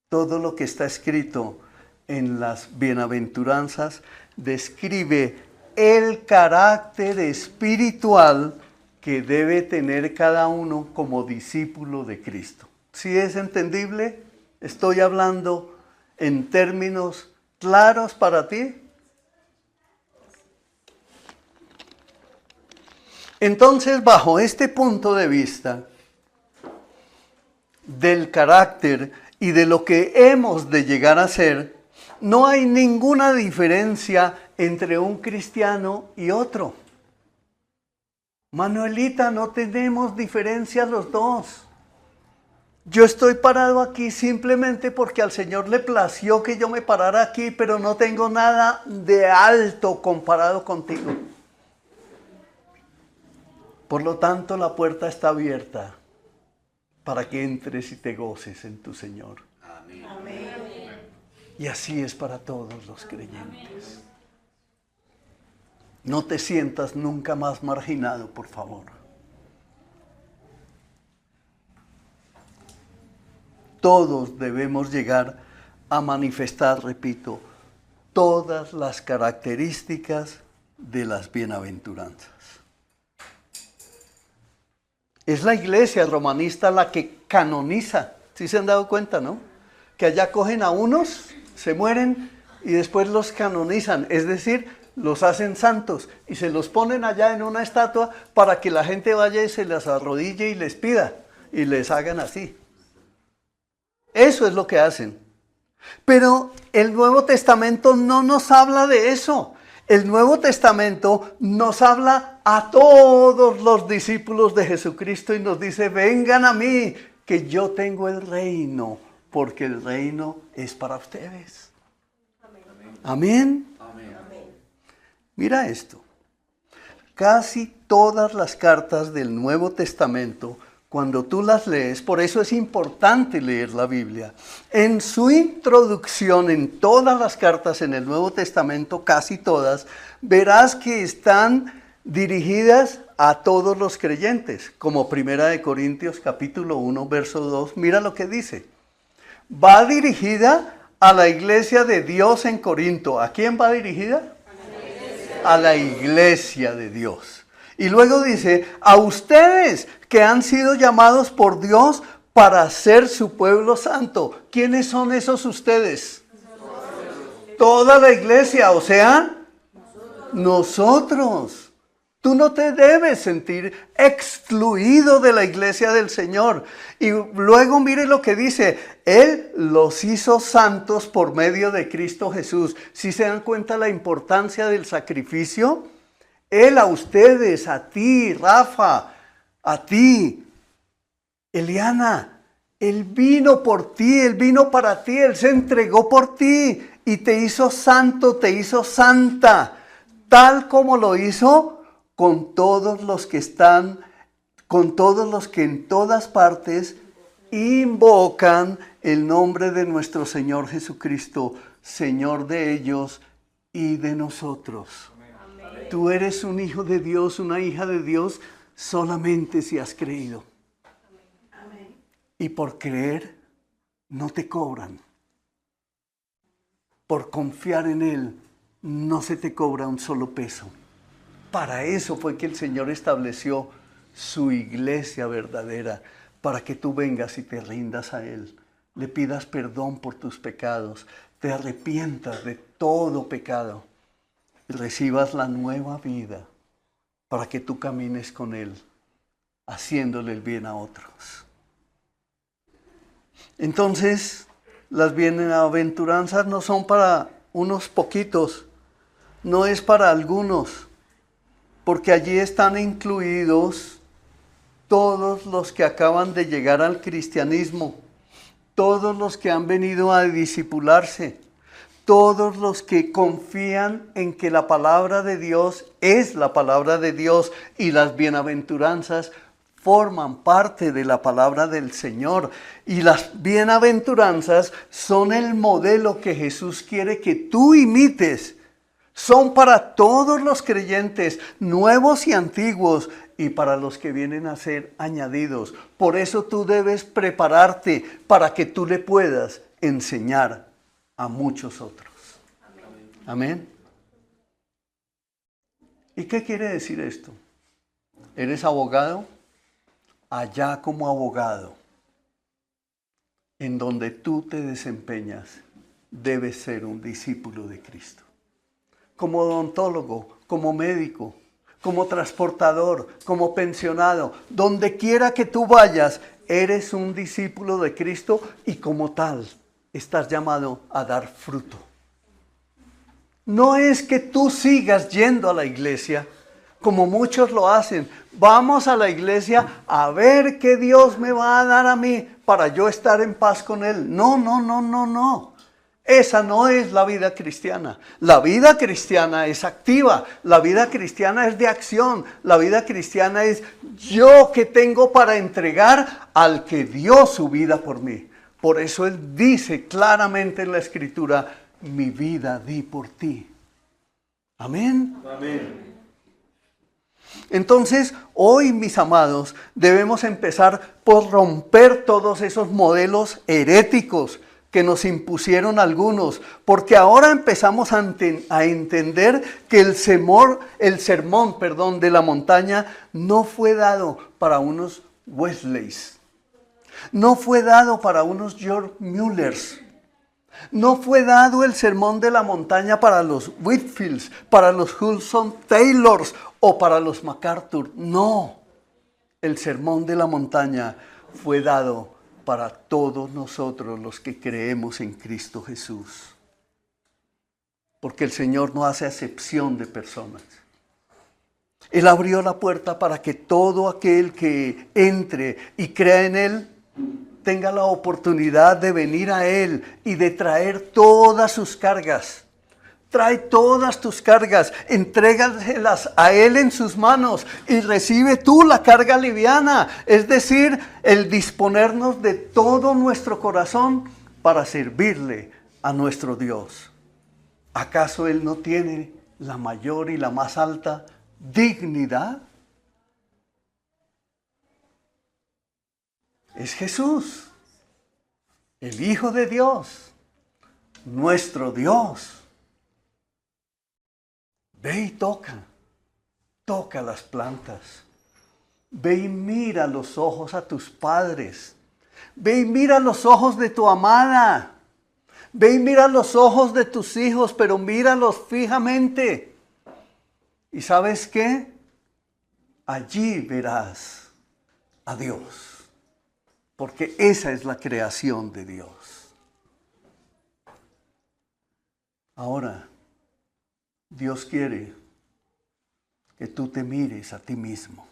Todo lo que está escrito en las bienaventuranzas describe el carácter espiritual que debe tener cada uno como discípulo de Cristo. ¿Sí es entendible? ¿Estoy hablando en términos claros para ti? Entonces, bajo este punto de vista del carácter y de lo que hemos de llegar a ser, no hay ninguna diferencia entre un cristiano y otro. Manuelita, no tenemos diferencia los dos. Yo estoy parado aquí simplemente porque al Señor le plació que yo me parara aquí, pero no tengo nada de alto comparado contigo. Por lo tanto, la puerta está abierta para que entres y te goces en tu Señor. Amén. Y así es para todos los creyentes. No te sientas nunca más marginado, por favor. Todos debemos llegar a manifestar, repito, todas las características de las bienaventuranzas. Es la iglesia romanista la que canoniza. ¿Sí se han dado cuenta, no? Que allá cogen a unos, se mueren y después los canonizan. Es decir, los hacen santos y se los ponen allá en una estatua para que la gente vaya y se les arrodille y les pida y les hagan así. Eso es lo que hacen. Pero el Nuevo Testamento no nos habla de eso. El Nuevo Testamento nos habla a todos los discípulos de Jesucristo y nos dice, vengan a mí, que yo tengo el reino, porque el reino es para ustedes. Amén. Amén. Mira esto. Casi todas las cartas del Nuevo Testamento, cuando tú las lees, por eso es importante leer la Biblia. En su introducción, en todas las cartas en el Nuevo Testamento, casi todas, verás que están dirigidas a todos los creyentes, como 1 Corintios capítulo 1, verso 2, mira lo que dice. Va dirigida a la iglesia de Dios en Corinto. ¿A quién va dirigida? A la iglesia de Dios. Y luego dice, a ustedes que han sido llamados por Dios para ser su pueblo santo. ¿Quiénes son esos ustedes? Toda la iglesia, o sea, nosotros. Tú no te debes sentir excluido de la iglesia del Señor. Y luego mire lo que dice, Él los hizo santos por medio de Cristo Jesús. ¿Sí se dan cuenta la importancia del sacrificio? Él a ustedes, a ti, Rafa, a ti, Eliana, Él vino por ti, Él vino para ti, Él se entregó por ti y te hizo santo, te hizo santa, tal como lo hizo con todos los que están, con todos los que en todas partes invocan el nombre de nuestro Señor Jesucristo, Señor de ellos y de nosotros. Amén. Tú eres un hijo de Dios, una hija de Dios, solamente si has creído. Amén. Y por creer no te cobran. Por confiar en Él no se te cobra un solo peso. Para eso fue que el Señor estableció su iglesia verdadera, para que tú vengas y te rindas a Él, le pidas perdón por tus pecados, te arrepientas de todo pecado y recibas la nueva vida para que tú camines con Él, haciéndole el bien a otros. Entonces, las bienaventuranzas no son para unos poquitos, no es para algunos, porque allí están incluidos todos los que acaban de llegar al cristianismo, todos los que han venido a discipularse, todos los que confían en que la palabra de Dios es la palabra de Dios y las bienaventuranzas forman parte de la palabra del Señor. Y las bienaventuranzas son el modelo que Jesús quiere que tú imites. Son para todos los creyentes, nuevos y antiguos, y para los que vienen a ser añadidos. Por eso tú debes prepararte para que tú le puedas enseñar a muchos otros. Amén. ¿Y qué quiere decir esto? ¿Eres abogado? Allá como abogado, en donde tú te desempeñas, debes ser un discípulo de Cristo. Como odontólogo, como médico, como transportador, como pensionado, donde quiera que tú vayas, eres un discípulo de Cristo y como tal estás llamado a dar fruto. No es que tú sigas yendo a la iglesia, como muchos lo hacen. Vamos a la iglesia a ver qué Dios me va a dar a mí para yo estar en paz con Él. No, no, no, no, no. Esa no es la vida cristiana. La vida cristiana es activa. La vida cristiana es de acción. La vida cristiana es yo que tengo para entregar al que dio su vida por mí. Por eso Él dice claramente en la Escritura, mi vida di por ti. Amén. Amén. Entonces, hoy, mis amados, debemos empezar por romper todos esos modelos heréticos que nos impusieron algunos, porque ahora empezamos a entender que el sermón de la montaña no fue dado para unos Wesleys, no fue dado para unos George Müllers, no fue dado el sermón de la montaña para los Whitfields, para los Hudson Taylors o para los MacArthur. No, el sermón de la montaña fue dado para todos nosotros los que creemos en Cristo Jesús. Porque el Señor no hace acepción de personas. Él abrió la puerta para que todo aquel que entre y crea en Él tenga la oportunidad de venir a Él y de traer todas sus cargas. Trae todas tus cargas, entrégaselas a Él en sus manos y recibe tú la carga liviana. Es decir, el disponernos de todo nuestro corazón para servirle a nuestro Dios. ¿Acaso Él no tiene la mayor y la más alta dignidad? es Jesús, el Hijo de Dios, nuestro Dios. Ve y toca las plantas. Ve y mira los ojos a tus padres. Ve y mira los ojos de tu amada. Ve y mira los ojos de tus hijos, pero míralos fijamente. ¿Y sabes qué? Allí verás a Dios, porque esa es la creación de Dios. Ahora, Dios quiere que tú te mires a ti mismo.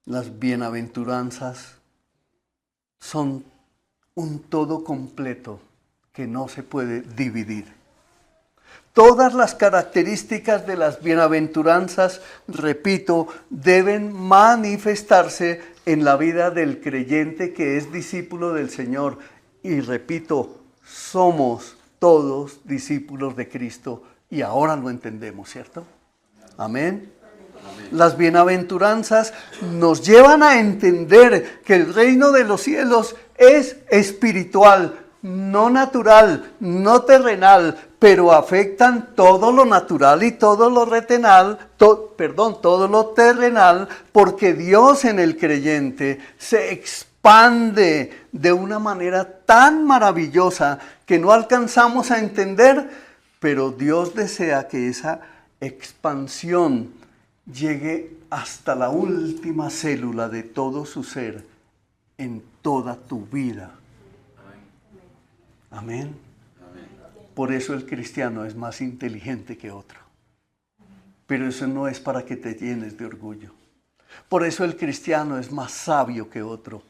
Las bienaventuranzas son un todo completo que no se puede dividir. Todas las características de las bienaventuranzas, repito, deben manifestarse en la vida del creyente que es discípulo del Señor. Y repito, somos todos discípulos de Cristo y ahora lo entendemos, ¿cierto? Amén. Las bienaventuranzas nos llevan a entender que el reino de los cielos es espiritual, no natural, no terrenal, pero afectan todo lo natural y todo lo todo lo terrenal, porque Dios en el creyente se expande de una manera tan maravillosa que no alcanzamos a entender, pero Dios desea que esa expansión llegue hasta la última célula de todo su ser en toda tu vida. Amén. Por eso el cristiano es más inteligente que otro. Pero eso no es para que te llenes de orgullo. Por eso el cristiano es más sabio que otro.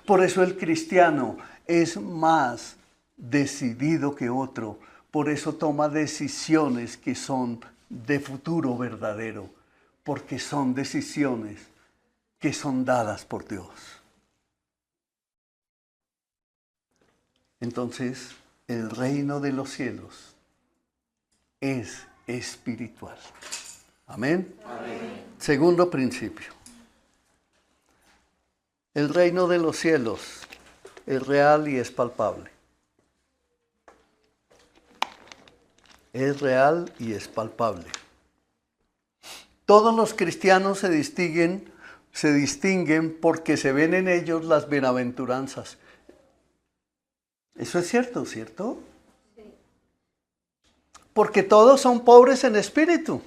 Por eso el cristiano es más decidido que otro. Por eso toma decisiones que son de futuro verdadero. Porque son decisiones que son dadas por Dios. Entonces, el reino de los cielos es espiritual. Amén. Amén. Segundo principio. El reino de los cielos es real y es palpable. Es real y es palpable. Todos los cristianos se distinguen porque se ven en ellos las bienaventuranzas. Eso es cierto, ¿cierto? Sí. Porque todos son pobres en espíritu.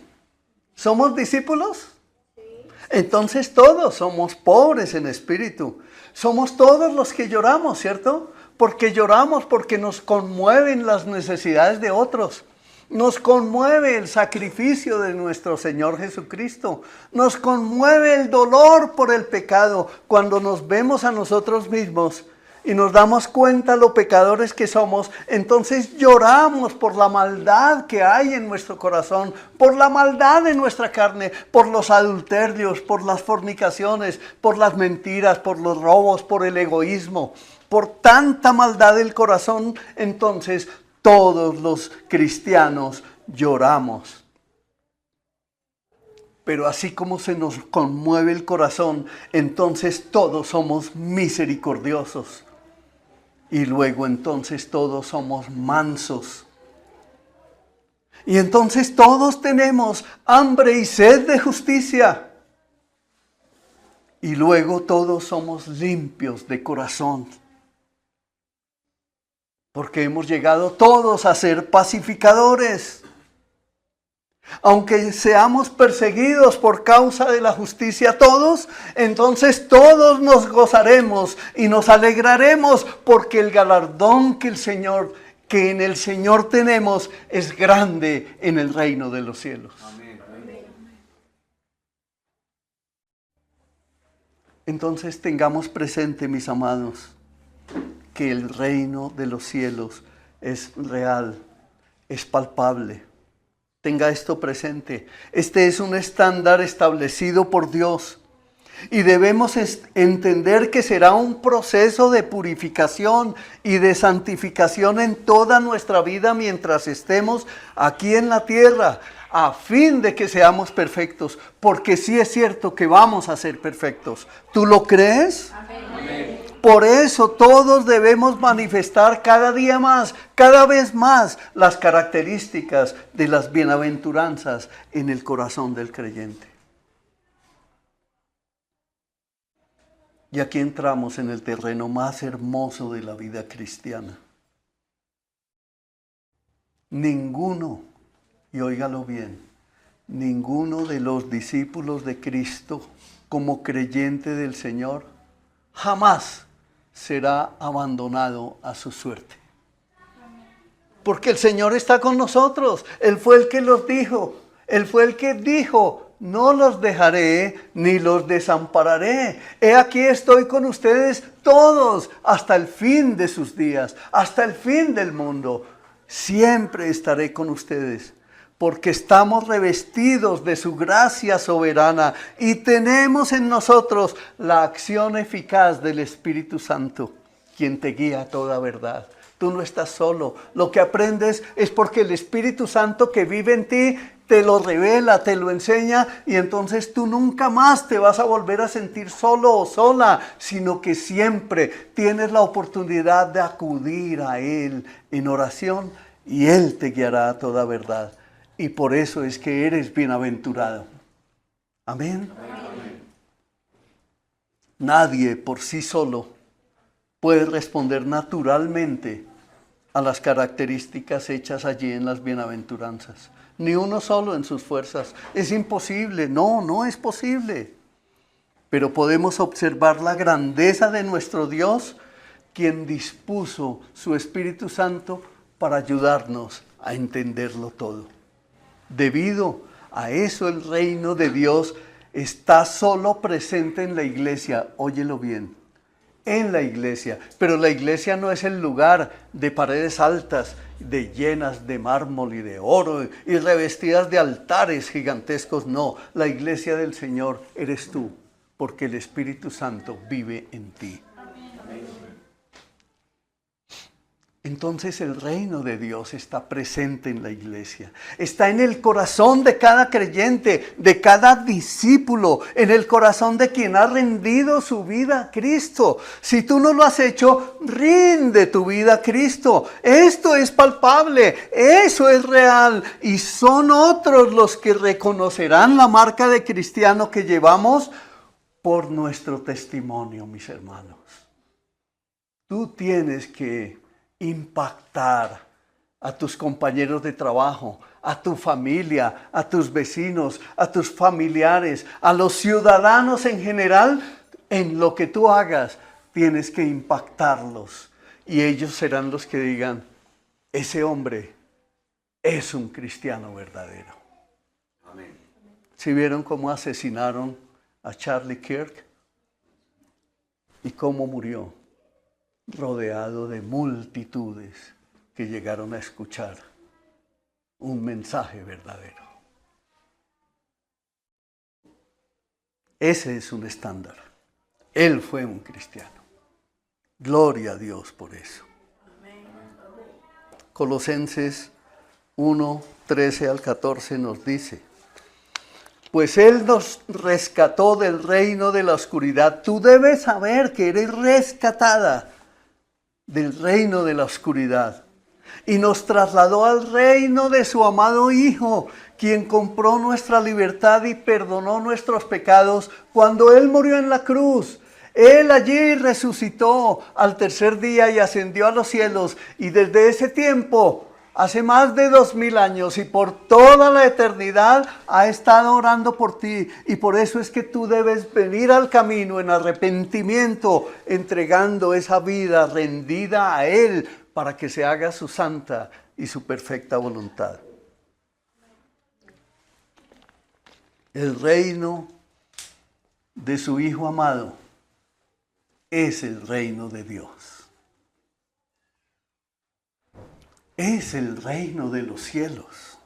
¿Somos discípulos? Sí. Entonces todos somos pobres en espíritu. Somos todos los que lloramos, ¿cierto? Porque lloramos porque nos conmueven las necesidades de otros. Nos conmueve el sacrificio de nuestro Señor Jesucristo. Nos conmueve el dolor por el pecado cuando nos vemos a nosotros mismos y nos damos cuenta lo pecadores que somos. Entonces lloramos por la maldad que hay en nuestro corazón, por la maldad de nuestra carne, por los adulterios, por las fornicaciones, por las mentiras, por los robos, por el egoísmo, por tanta maldad del corazón. Entonces todos los cristianos lloramos. Pero así como se nos conmueve el corazón, entonces todos somos misericordiosos. Y luego entonces todos somos mansos. Y entonces todos tenemos hambre y sed de justicia. Y luego todos somos limpios de corazón. Porque hemos llegado todos a ser pacificadores. Aunque seamos perseguidos por causa de la justicia todos, entonces todos nos gozaremos y nos alegraremos porque el galardón que en el Señor tenemos es grande en el reino de los cielos. Amén. Entonces tengamos presente, mis amados, que el reino de los cielos es real, es palpable. Tenga esto presente. Este es un estándar establecido por Dios. Y debemos entender que será un proceso de purificación y de santificación en toda nuestra vida mientras estemos aquí en la tierra, a fin de que seamos perfectos, porque sí es cierto que vamos a ser perfectos. ¿Tú lo crees? Amén. Por eso todos debemos manifestar cada día más, cada vez más, las características de las bienaventuranzas en el corazón del creyente. Y aquí entramos en el terreno más hermoso de la vida cristiana. Ninguno, y óigalo bien, ninguno de los discípulos de Cristo como creyente del Señor jamás será abandonado a su suerte. Porque el Señor está con nosotros. Él fue el que los dijo. Él fue el que dijo: no los dejaré ni los desampararé. He aquí estoy con ustedes todos hasta el fin de sus días, hasta el fin del mundo. Siempre estaré con ustedes, porque estamos revestidos de su gracia soberana y tenemos en nosotros la acción eficaz del Espíritu Santo, quien te guía a toda verdad. Tú no estás solo. Lo que aprendes es porque el Espíritu Santo que vive en ti te lo revela, te lo enseña, y entonces tú nunca más te vas a volver a sentir solo o sola, sino que siempre tienes la oportunidad de acudir a Él en oración y Él te guiará a toda verdad. Y por eso es que eres bienaventurado. Amén. Amén. Nadie por sí solo puede responder naturalmente a las características hechas allí en las bienaventuranzas. Ni uno solo en sus fuerzas. Es imposible. No es posible. Pero podemos observar la grandeza de nuestro Dios, quien dispuso su Espíritu Santo para ayudarnos a entenderlo todo. Debido a eso, el reino de Dios está solo presente en la iglesia. Óyelo bien. En la iglesia, pero la iglesia no es el lugar de paredes altas, de llenas de mármol y de oro y revestidas de altares gigantescos. No, la iglesia del Señor eres tú, porque el Espíritu Santo vive en ti. Entonces el reino de Dios está presente en la iglesia, está en el corazón de cada creyente, de cada discípulo, en el corazón de quien ha rendido su vida a Cristo. Si tú no lo has hecho, rinde tu vida a Cristo. Esto es palpable, eso es real, y son otros los que reconocerán la marca de cristiano que llevamos por nuestro testimonio, mis hermanos. Tú tienes que impactar a tus compañeros de trabajo, a tu familia, a tus vecinos, a tus familiares, a los ciudadanos en general. En lo que tú hagas, tienes que impactarlos. Y ellos serán los que digan: ese hombre es un cristiano verdadero. Amén. ¿Sí vieron cómo asesinaron a Charlie Kirk? ¿Y cómo murió? Rodeado de multitudes que llegaron a escuchar un mensaje verdadero. Ese es un estándar. Él fue un cristiano. Gloria a Dios por eso. Colosenses 1, 13 al 14 nos dice: pues Él nos rescató del reino de la oscuridad. Tú debes saber que eres rescatada del reino de la oscuridad, y nos trasladó al reino de su amado Hijo, quien compró nuestra libertad y perdonó nuestros pecados cuando Él murió en la cruz. Él allí resucitó al tercer día y ascendió a los cielos, y desde ese tiempo, hace más de 2000 años y por toda la eternidad, ha estado orando por ti. Y por eso es que tú debes venir al camino en arrepentimiento, entregando esa vida rendida a Él para que se haga su santa y su perfecta voluntad. El reino de su Hijo amado es el reino de Dios. Es el reino de los cielos.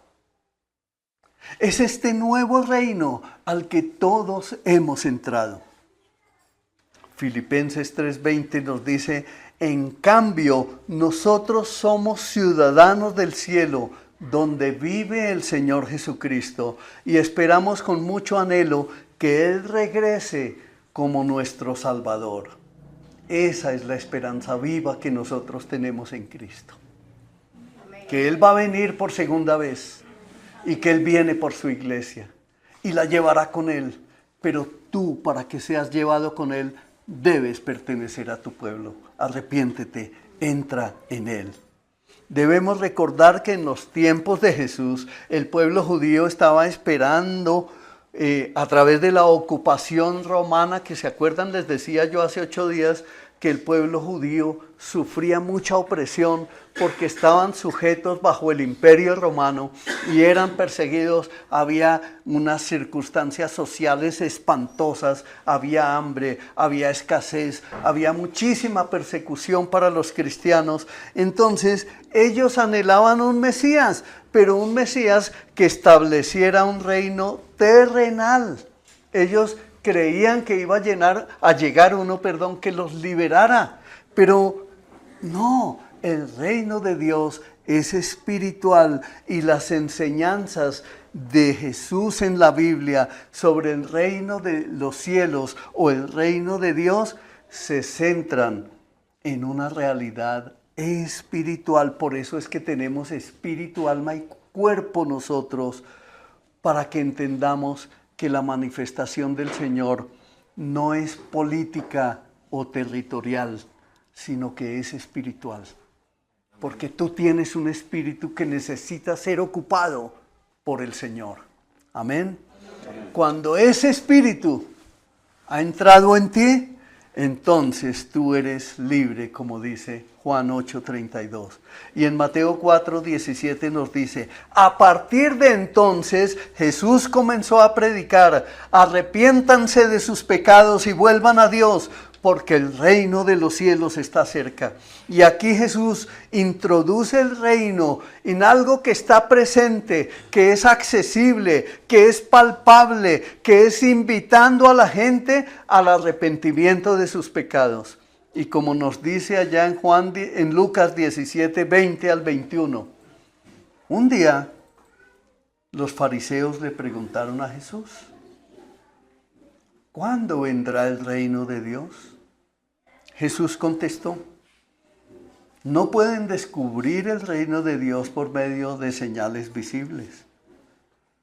Es este nuevo reino al que todos hemos entrado. Filipenses 3:20 nos dice, en cambio, nosotros somos ciudadanos del cielo, donde vive el Señor Jesucristo, y esperamos con mucho anhelo que Él regrese como nuestro Salvador. Esa es la esperanza viva que nosotros tenemos en Cristo. Que Él va a venir por segunda vez y que Él viene por su iglesia y la llevará con Él. Pero tú, para que seas llevado con Él, debes pertenecer a tu pueblo. Arrepiéntete, entra en Él. Debemos recordar que en los tiempos de Jesús, el pueblo judío estaba esperando a través de la ocupación romana, que se acuerdan, les decía yo hace 8 días, que el pueblo judío sufría mucha opresión porque estaban sujetos bajo el imperio romano y eran perseguidos. Había unas circunstancias sociales espantosas, había hambre, había escasez, había muchísima persecución para los cristianos. Entonces ellos anhelaban un Mesías, pero un Mesías que estableciera un reino terrenal. Ellos creían que iba a llegar uno que los liberara, pero no, el reino de Dios es espiritual y las enseñanzas de Jesús en la Biblia sobre el reino de los cielos o el reino de Dios se centran en una realidad espiritual. Por eso es que tenemos espíritu, alma y cuerpo nosotros, para que entendamos que la manifestación del Señor no es política o territorial, sino que es espiritual. Porque tú tienes un espíritu que necesita ser ocupado por el Señor. Amén. Cuando ese espíritu ha entrado en ti, entonces tú eres libre, como dice Juan 8:32. Y en Mateo 4:17 nos dice, a partir de entonces Jesús comenzó a predicar, arrepiéntanse de sus pecados y vuelvan a Dios, porque el reino de los cielos está cerca. Y aquí Jesús introduce el reino en algo que está presente, que es accesible, que es palpable, que es invitando a la gente al arrepentimiento de sus pecados. Y como nos dice allá en Lucas 17:20 al 21, un día los fariseos le preguntaron a Jesús, ¿cuándo vendrá el reino de Dios? Jesús contestó, no pueden descubrir el reino de Dios por medio de señales visibles.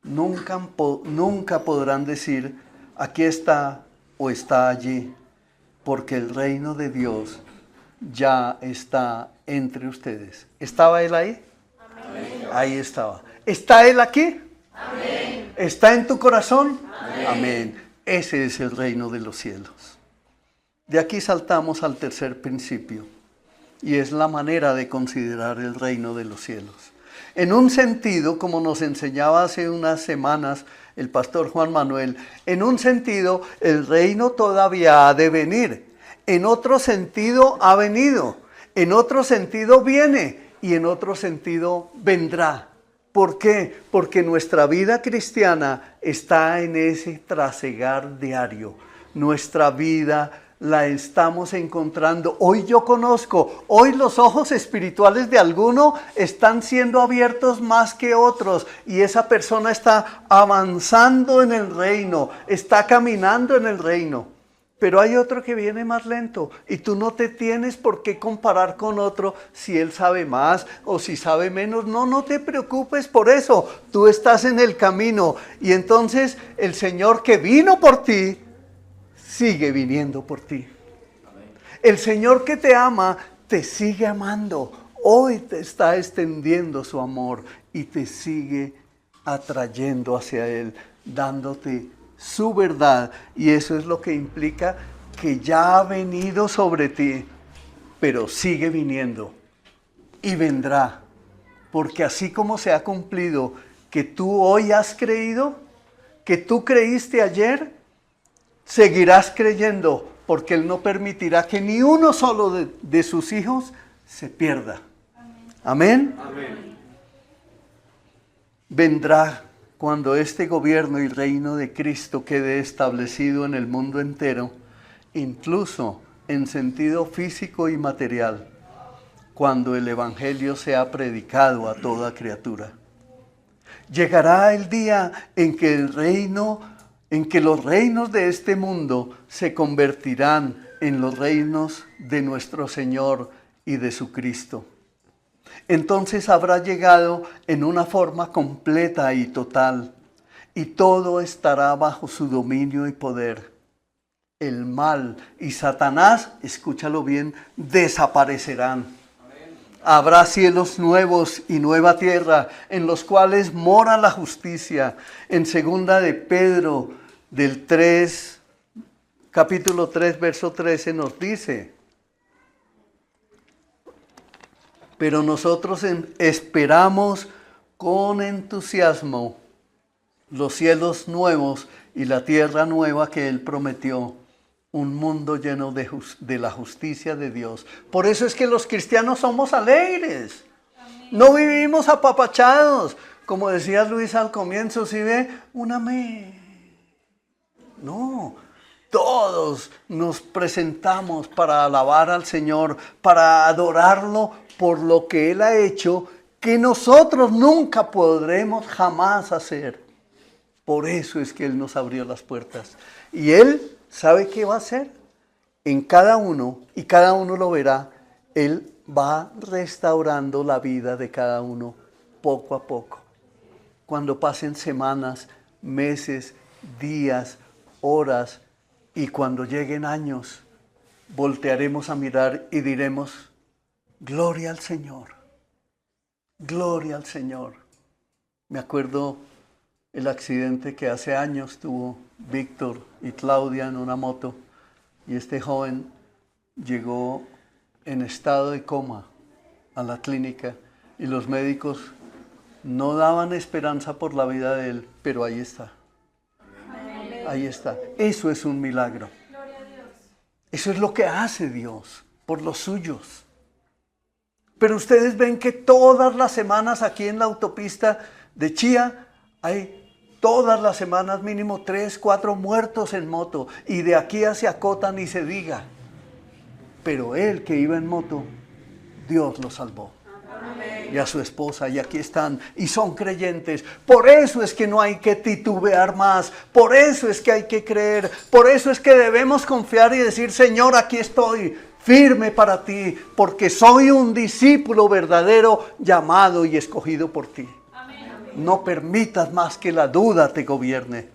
Nunca podrán decir, aquí está o está allí, porque el reino de Dios ya está entre ustedes. ¿Estaba Él ahí? Amén. Ahí estaba. ¿Está Él aquí? Amén. ¿Está en tu corazón? Amén. Amén. Ese es el reino de los cielos. De aquí saltamos al tercer principio, y es la manera de considerar el reino de los cielos. En un sentido, como nos enseñaba hace unas semanas el pastor Juan Manuel, en un sentido el reino todavía ha de venir, en otro sentido ha venido, en otro sentido viene y en otro sentido vendrá. ¿Por qué? Porque nuestra vida cristiana está en ese trasegar diario. Nuestra vida la estamos encontrando. Hoy yo conozco, hoy los ojos espirituales de alguno están siendo abiertos más que otros y esa persona está avanzando en el reino, está caminando en el reino. Pero hay otro que viene más lento y tú no te tienes por qué comparar con otro si él sabe más o si sabe menos. No te preocupes por eso. Tú estás en el camino y entonces el Señor que vino por ti, sigue viniendo por ti. El Señor que te ama, te sigue amando. Hoy te está extendiendo su amor y te sigue atrayendo hacia Él, dándote su verdad. Y eso es lo que implica que ya ha venido sobre ti, pero sigue viniendo y vendrá. Porque así como se ha cumplido que tú hoy has creído, que tú creíste ayer, seguirás creyendo, porque Él no permitirá que ni uno solo de sus hijos se pierda. Amén. Amén. Vendrá cuando este gobierno y reino de Cristo quede establecido en el mundo entero incluso en sentido físico y material, cuando el Evangelio sea predicado a toda criatura. Llegará el día en que los reinos de este mundo se convertirán en los reinos de nuestro Señor y de su Cristo. Entonces habrá llegado en una forma completa y total, y todo estará bajo su dominio y poder. El mal y Satanás, escúchalo bien, desaparecerán. Habrá cielos nuevos y nueva tierra, en los cuales mora la justicia. En 2 de Pedro, capítulo 3, verso 13, nos dice: pero nosotros esperamos con entusiasmo los cielos nuevos y la tierra nueva que Él prometió, un mundo lleno de la justicia de Dios. Por eso es que los cristianos somos alegres. No vivimos apapachados. Como decía Luis al comienzo, ¿sí ve? Un amén. No, todos nos presentamos para alabar al Señor, para adorarlo por lo que Él ha hecho, que nosotros nunca podremos jamás hacer. Por eso es que Él nos abrió las puertas. Y Él, ¿sabe qué va a hacer? En cada uno, y cada uno lo verá, Él va restaurando la vida de cada uno poco a poco. Cuando pasen semanas, meses, días, horas, y cuando lleguen años, voltearemos a mirar y diremos: gloria al Señor, gloria al Señor. Me acuerdo el accidente que hace años tuvo Víctor y Claudia en una moto, y este joven llegó en estado de coma a la clínica y los médicos no daban esperanza por la vida de él, pero ahí está. Ahí está. Eso es un milagro. Eso es lo que hace Dios por los suyos. Pero ustedes ven que todas las semanas aquí en la autopista de Chía hay todas las semanas mínimo 3, 4 muertos en moto, y de aquí hacia Cota ni se diga. Pero él que iba en moto, Dios lo salvó. Amén. Y a su esposa, y aquí están, y son creyentes. Por eso es que no hay que titubear más, por eso es que hay que creer, por eso es que debemos confiar y decir: Señor, aquí estoy, firme para ti, porque soy un discípulo verdadero, llamado y escogido por ti. No permitas más que la duda te gobierne.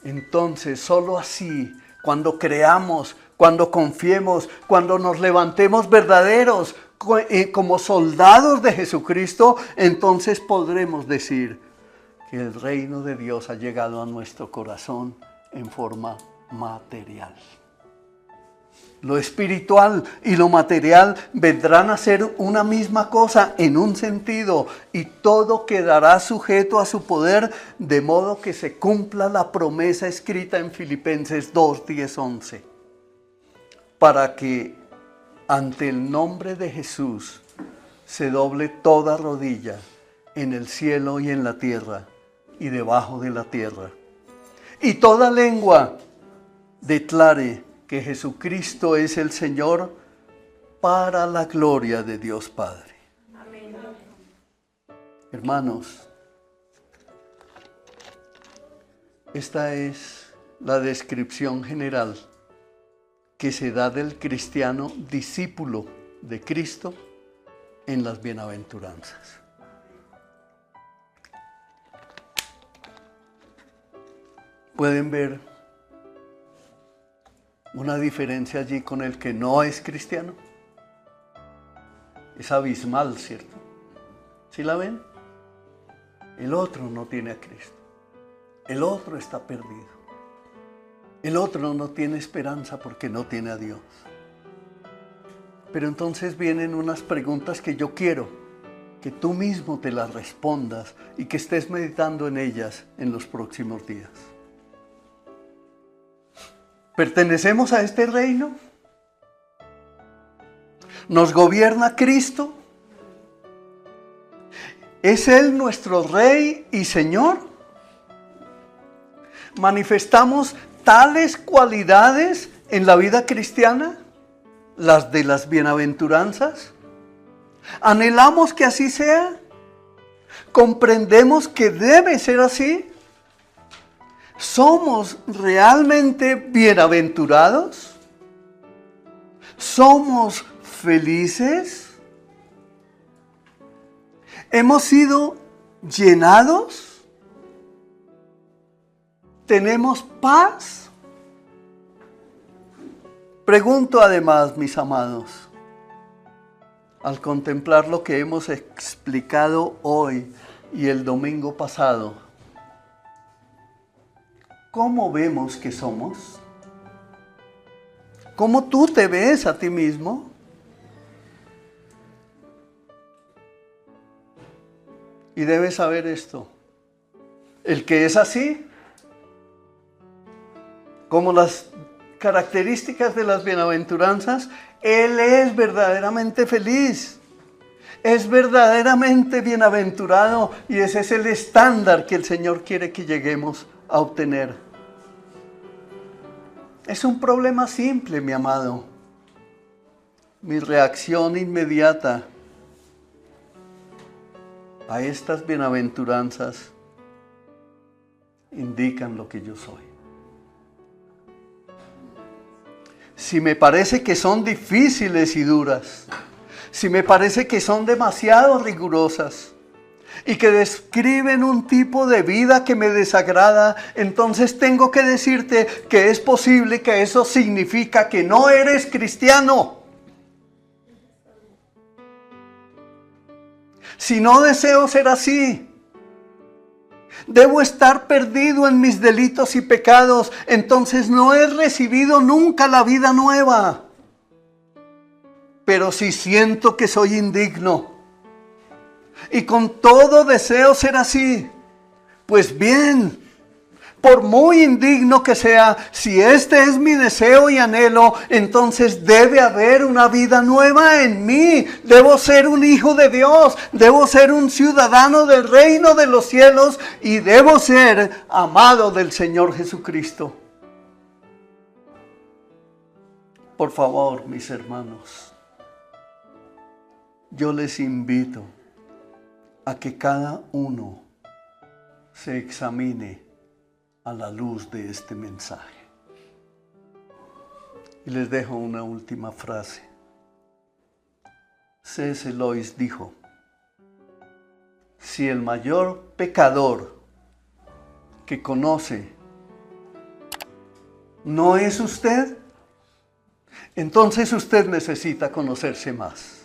Entonces, solo así, cuando creamos, cuando confiemos, cuando nos levantemos verdaderos, como soldados de Jesucristo, entonces podremos decir que el reino de Dios ha llegado a nuestro corazón en forma material. Lo espiritual y lo material vendrán a ser una misma cosa en un sentido, y todo quedará sujeto a su poder, de modo que se cumpla la promesa escrita en Filipenses 2, 10, 11. Para que ante el nombre de Jesús se doble toda rodilla en el cielo y en la tierra y debajo de la tierra, y toda lengua declare que Jesucristo es el Señor, para la gloria de Dios Padre. Amén. Hermanos, esta es la descripción general que se da del cristiano discípulo de Cristo en las bienaventuranzas. ¿Pueden ver una diferencia allí con el que no es cristiano? Es abismal, ¿cierto? ¿Sí la ven? El otro no tiene a Cristo. El otro está perdido. El otro no tiene esperanza porque no tiene a Dios. Pero entonces vienen unas preguntas que yo quiero que tú mismo te las respondas y que estés meditando en ellas en los próximos días. ¿Pertenecemos a este reino? ¿Nos gobierna Cristo? ¿Es Él nuestro Rey y Señor? ¿Manifestamos tales cualidades en la vida cristiana? Las de las bienaventuranzas. ¿Anhelamos que así sea? ¿Comprendemos que debe ser así? ¿Somos realmente bienaventurados? ¿Somos felices? ¿Hemos sido llenados? ¿Tenemos paz? Pregunto además, mis amados, al contemplar lo que hemos explicado hoy y el domingo pasado, ¿cómo vemos que somos? ¿Cómo tú te ves a ti mismo? Y debes saber esto. El que es así, como las características de las bienaventuranzas, él es verdaderamente feliz. Es verdaderamente bienaventurado y ese es el estándar que el Señor quiere que lleguemos a obtener. Es un problema simple, mi amado. Mi reacción inmediata a estas bienaventuranzas indican lo que yo soy. Si me parece que son difíciles y duras, si me parece que son demasiado rigurosas y que describen un tipo de vida que me desagrada, entonces tengo que decirte que es posible que eso significa que no eres cristiano. Si no deseo ser así, debo estar perdido en mis delitos y pecados, entonces no he recibido nunca la vida nueva. Pero si siento que soy indigno y con todo deseo ser así, pues bien, por muy indigno que sea, si este es mi deseo y anhelo, entonces debe haber una vida nueva en mí. Debo ser un hijo de Dios, debo ser un ciudadano del reino de los cielos y debo ser amado del Señor Jesucristo. Por favor, mis hermanos, yo les invito a que cada uno se examine a la luz de este mensaje. Y les dejo una última frase. C.S. Lewis dijo: si el mayor pecador que conoce no es usted, entonces usted necesita conocerse más.